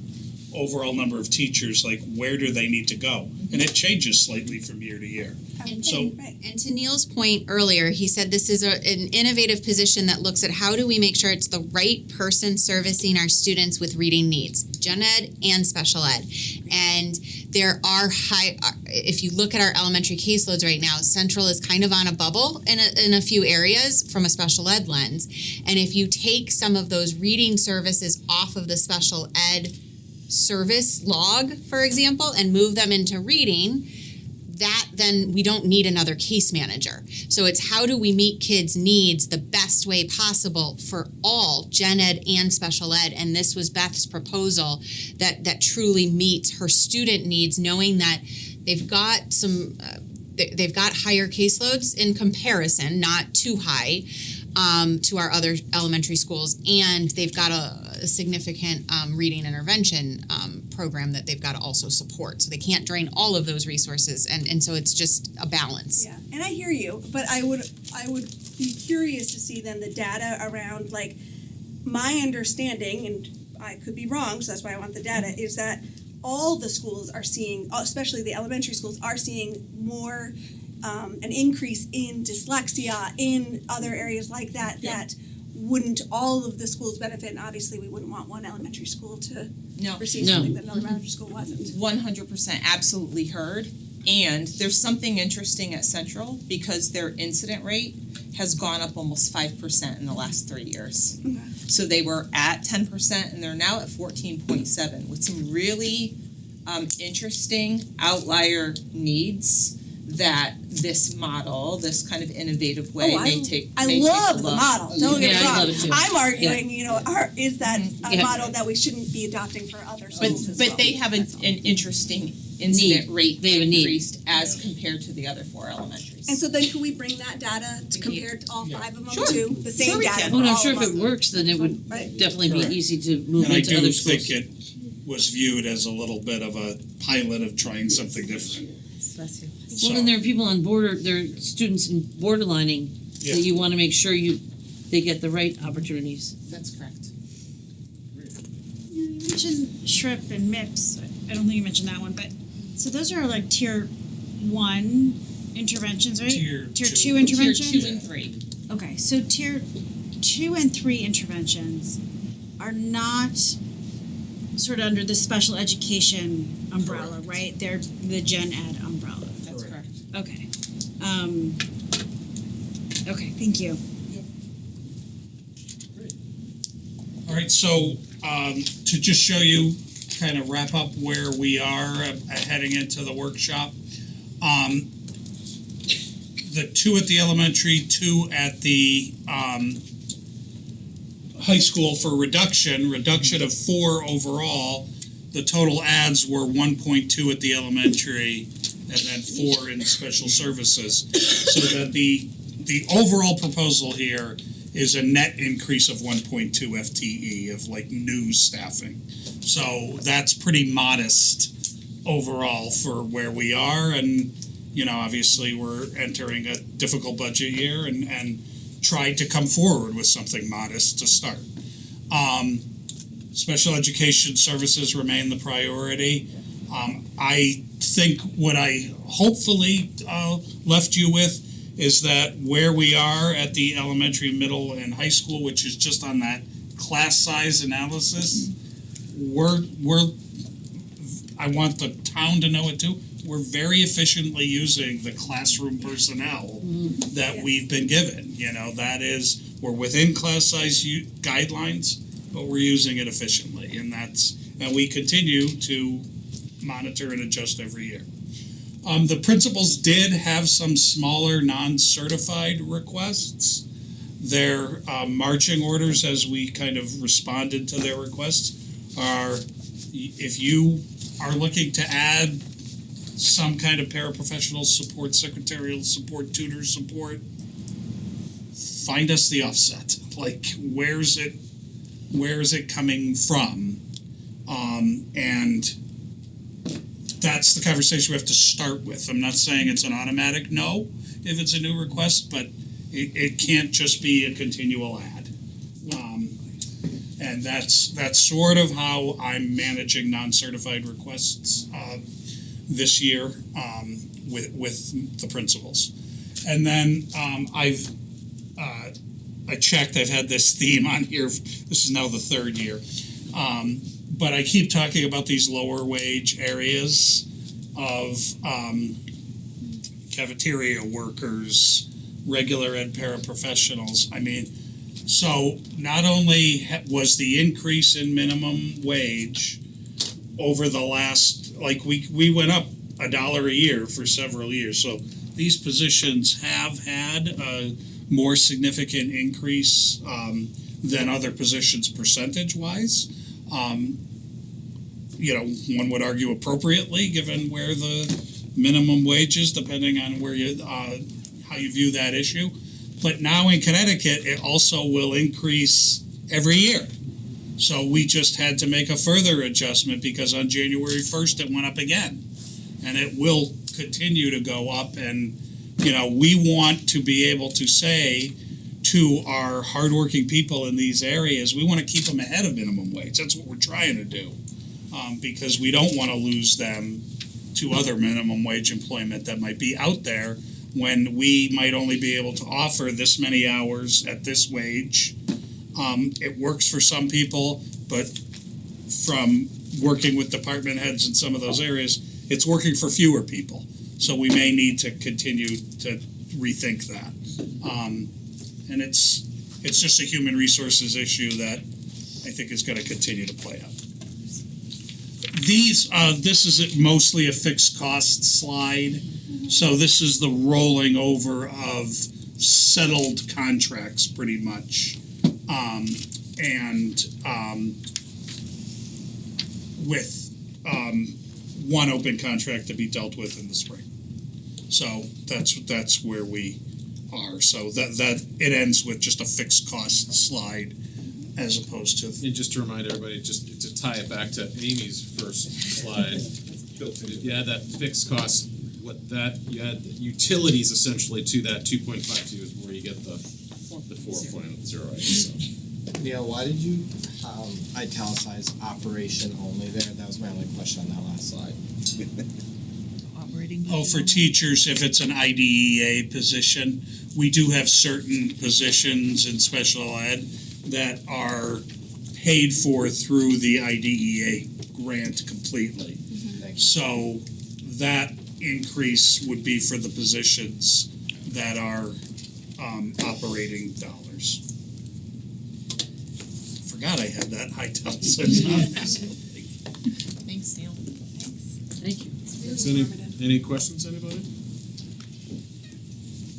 overall number of teachers, like where do they need to go? And it changes slightly from year to year. And to Neil's point earlier, he said this is an innovative position that looks at how do we make sure it's the right person servicing our students with reading needs, gen ed and special ed. And there are if you look at our elementary caseloads right now, Central is kind of on a bubble in a few areas from a special ed lens. And if you take some of those reading services off of the special ed service log, for example, and move them into reading, then we don't need another case manager. So it's how do we meet kids' needs the best way possible for all gen ed and special ed. And this was Beth's proposal that truly meets her student needs, knowing that they've got they've got higher caseloads in comparison, not too high, to our other elementary schools, and they've got a significant reading intervention program that they've got to also support. So they can't drain all of those resources, and so it's just a balance. Yeah, and I hear you, but I would be curious to see then the data around, like, my understanding, and I could be wrong, so that's why I want the data, is that all the schools are seeing, especially the elementary schools, are seeing more an increase in dyslexia, in other areas like that, that wouldn't all of the schools benefit? And obviously, we wouldn't want one elementary school to receive No. something that another elementary school wasn't. 100% absolutely heard. And there's something interesting at Central because their incident rate has gone up almost 5% in the last 3 years. Okay. So they were at 10% and they're now at 14.7 with some really interesting outlier needs that this model, this kind of innovative way may take a love look. the model. Don't get me Yeah, I wrong. love it too. I'm arguing, is that a Yeah. model that we shouldn't be adopting for other schools as well? But they have an interesting incident rate They have a need. increased as compared to the other 4 elementaries. And so then can we bring that data to compare to all 5 of them Sure. to the same Sure we data can. for Oh, no, all I'm sure of if it them? works, then it would Right. definitely be Correct. easy to move And I into other do schools. think it was viewed as a little bit of a pilot of trying something different. Bless you. Well, then there are people on border, there are students in borderlining Yeah. that you wanna make sure they get the right opportunities. That's correct. You mentioned SHRIP and MIPS. I don't think you mentioned that one, but so those are like tier 1 interventions, right? Tier 2 two. interventions. Tier 2 and 3. Okay, so tier 2 and 3 interventions are not sort of under the special education umbrella, right? They're the gen ed umbrella. That's correct. Okay. Okay, thank you. Alright, so to just show you, kind of wrap up where we are heading into the workshop. The 2 at the elementary, 2 at the high school for reduction of 4 overall. The total adds were 1.2 at the elementary and then 4 in special services. So that the overall proposal here is a net increase of 1.2 FTE of like new staffing. So that's pretty modest overall for where we are, and obviously we're entering a difficult budget year and tried to come forward with something modest to start. Special education services remain the priority. I think what I hopefully left you with is that where we are at the elementary, middle, and high school, which is just on that class size analysis, I want the town to know it too, we're very efficiently using the classroom personnel that we've been given. That is, we're within class size guidelines, but we're using it efficiently, and we continue to monitor and adjust every year. The principals did have some smaller non-certified requests. Their marching orders, as we kind of responded to their requests, are if you are looking to add some kind of paraprofessional support, secretarial support, tutor support, find us the offset. Like, where is it coming from? And that's the conversation we have to start with. I'm not saying it's an automatic no if it's a new request, but it can't just be a continual ad. And that's sort of how I'm managing non-certified requests this year with the principals. And then I checked, I've had this theme on here, this is now the 3rd year. But I keep talking about these lower wage areas of cafeteria workers, regular ed paraprofessionals. So not only was the increase in minimum wage over the last, we went up $1 a year for several years. So these positions have had a more significant increase than other positions percentage-wise. One would argue appropriately, given where the minimum wage is, depending on where how you view that issue. But now in Connecticut, it also will increase every year. So we just had to make a further adjustment because on January 1st, it went up again. And it will continue to go up. And, we want to be able to say to our hardworking people in these areas, we want to keep them ahead of minimum wage. That's what we're trying to do. Because we don't want to lose them to other minimum wage employment that might be out there when we might only be able to offer this many hours at this wage It works for some people, but from working with department heads in some of those areas, it's working for fewer people. So we may need to continue to rethink that. And it's just a human resources issue that I think is going to continue to play out. This is mostly a fixed cost slide. So this is the rolling over of settled contracts pretty much. With one open contract to be dealt with in the spring. So that's where we are. So that it ends with just a fixed cost slide as opposed to. And just to remind everybody, just to tie it back to Amy's first slide, you had that fixed cost. You had the utilities essentially to that 2.52 is where you get the 4.08. So. Neil, why did you italicize operation only there? That was my only question on that last slide. Operating. Oh, for teachers, if it's an IDEA position, we do have certain positions in special ed that are paid for through the IDEA grant completely. So that increase would be for the positions that are operating dollars. Forgot I had that italicized. Thanks, Neil. Thank you. Any questions, anybody?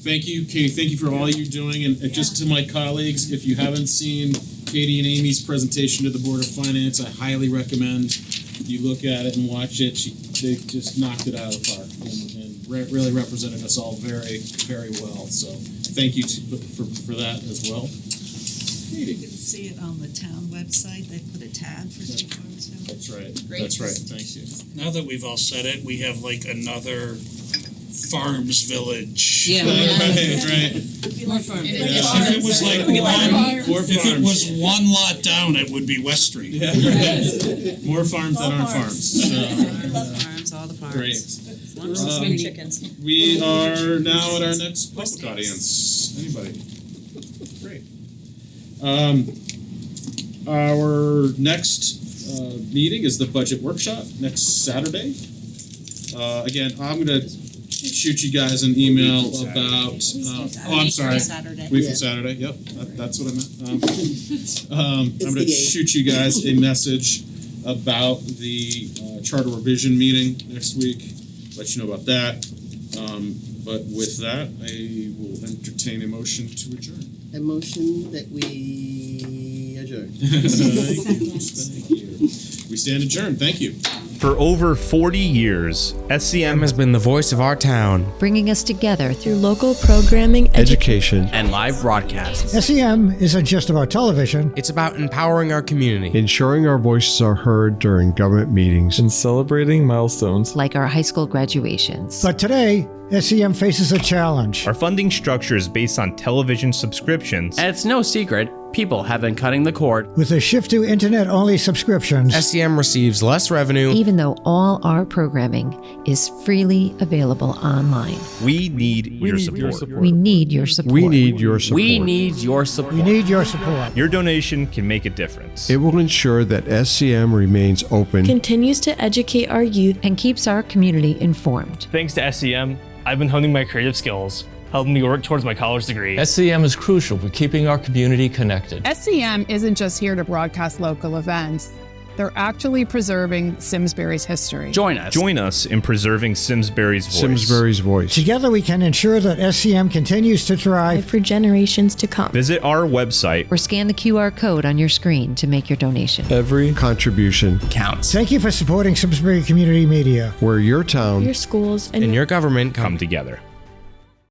Thank you, Katie. Thank you for all you're doing. And just to my colleagues, if you haven't seen Katie and Amy's presentation to the Board of Finance, I highly recommend you look at it and watch it. They just knocked it out of the park and really represented us all very, very well. So thank you for that as well. You can see it on the town website. They put a tab for St. Farms now. That's right. Great. That's right. Thank you. Now that we've all said it, we have like another farms village. Yeah. Right. More farm. If it was like it was one lot down, it would be West Street. Yeah. More farms than aren't farms. So, Farms, all the farms. great. Chickens. We are now at our next public audience. Anybody? Great. Our next meeting is the budget workshop next Saturday. Again, I'm gonna shoot you guys an email about. I'm sorry. Week from Saturday. Yep, that's what I meant. I'm gonna shoot you guys a message about the charter revision meeting next week. Let you know about that. But with that, I will entertain a motion to adjourn. A motion that we adjourn. Thank you. We stand adjourned. Thank you. For over 40 years, SCM has been the voice of our town, bringing us together through local programming, education, and live broadcasts. SCM isn't just about television. It's about empowering our community, ensuring our voices are heard during government meetings, and celebrating milestones like our high school graduations. But today, SCM faces a challenge. Our funding structure is based on television subscriptions, and it's no secret people have been cutting the cord. With a shift to internet-only subscriptions, SCM receives less revenue, even though all our programming is freely available online. We need your support. We need your support. We need your support. We need your support. We need your support. Your donation can make a difference. It will ensure that SCM remains open, continues to educate our youth, and keeps our community informed. Thanks to SCM, I've been honing my creative skills, helping me work towards my college degree. SCM is crucial for keeping our community connected. SCM isn't just here to broadcast local events. They're actually preserving Simsbury's history. Join us in preserving Simsbury's voice. Simsbury's voice. Together we can ensure that SCM continues to thrive for generations to come. Visit our website or scan the QR code on your screen to make your donation. Every contribution counts. Thank you for supporting Simsbury Community Media, where your town, your schools, and your government come together.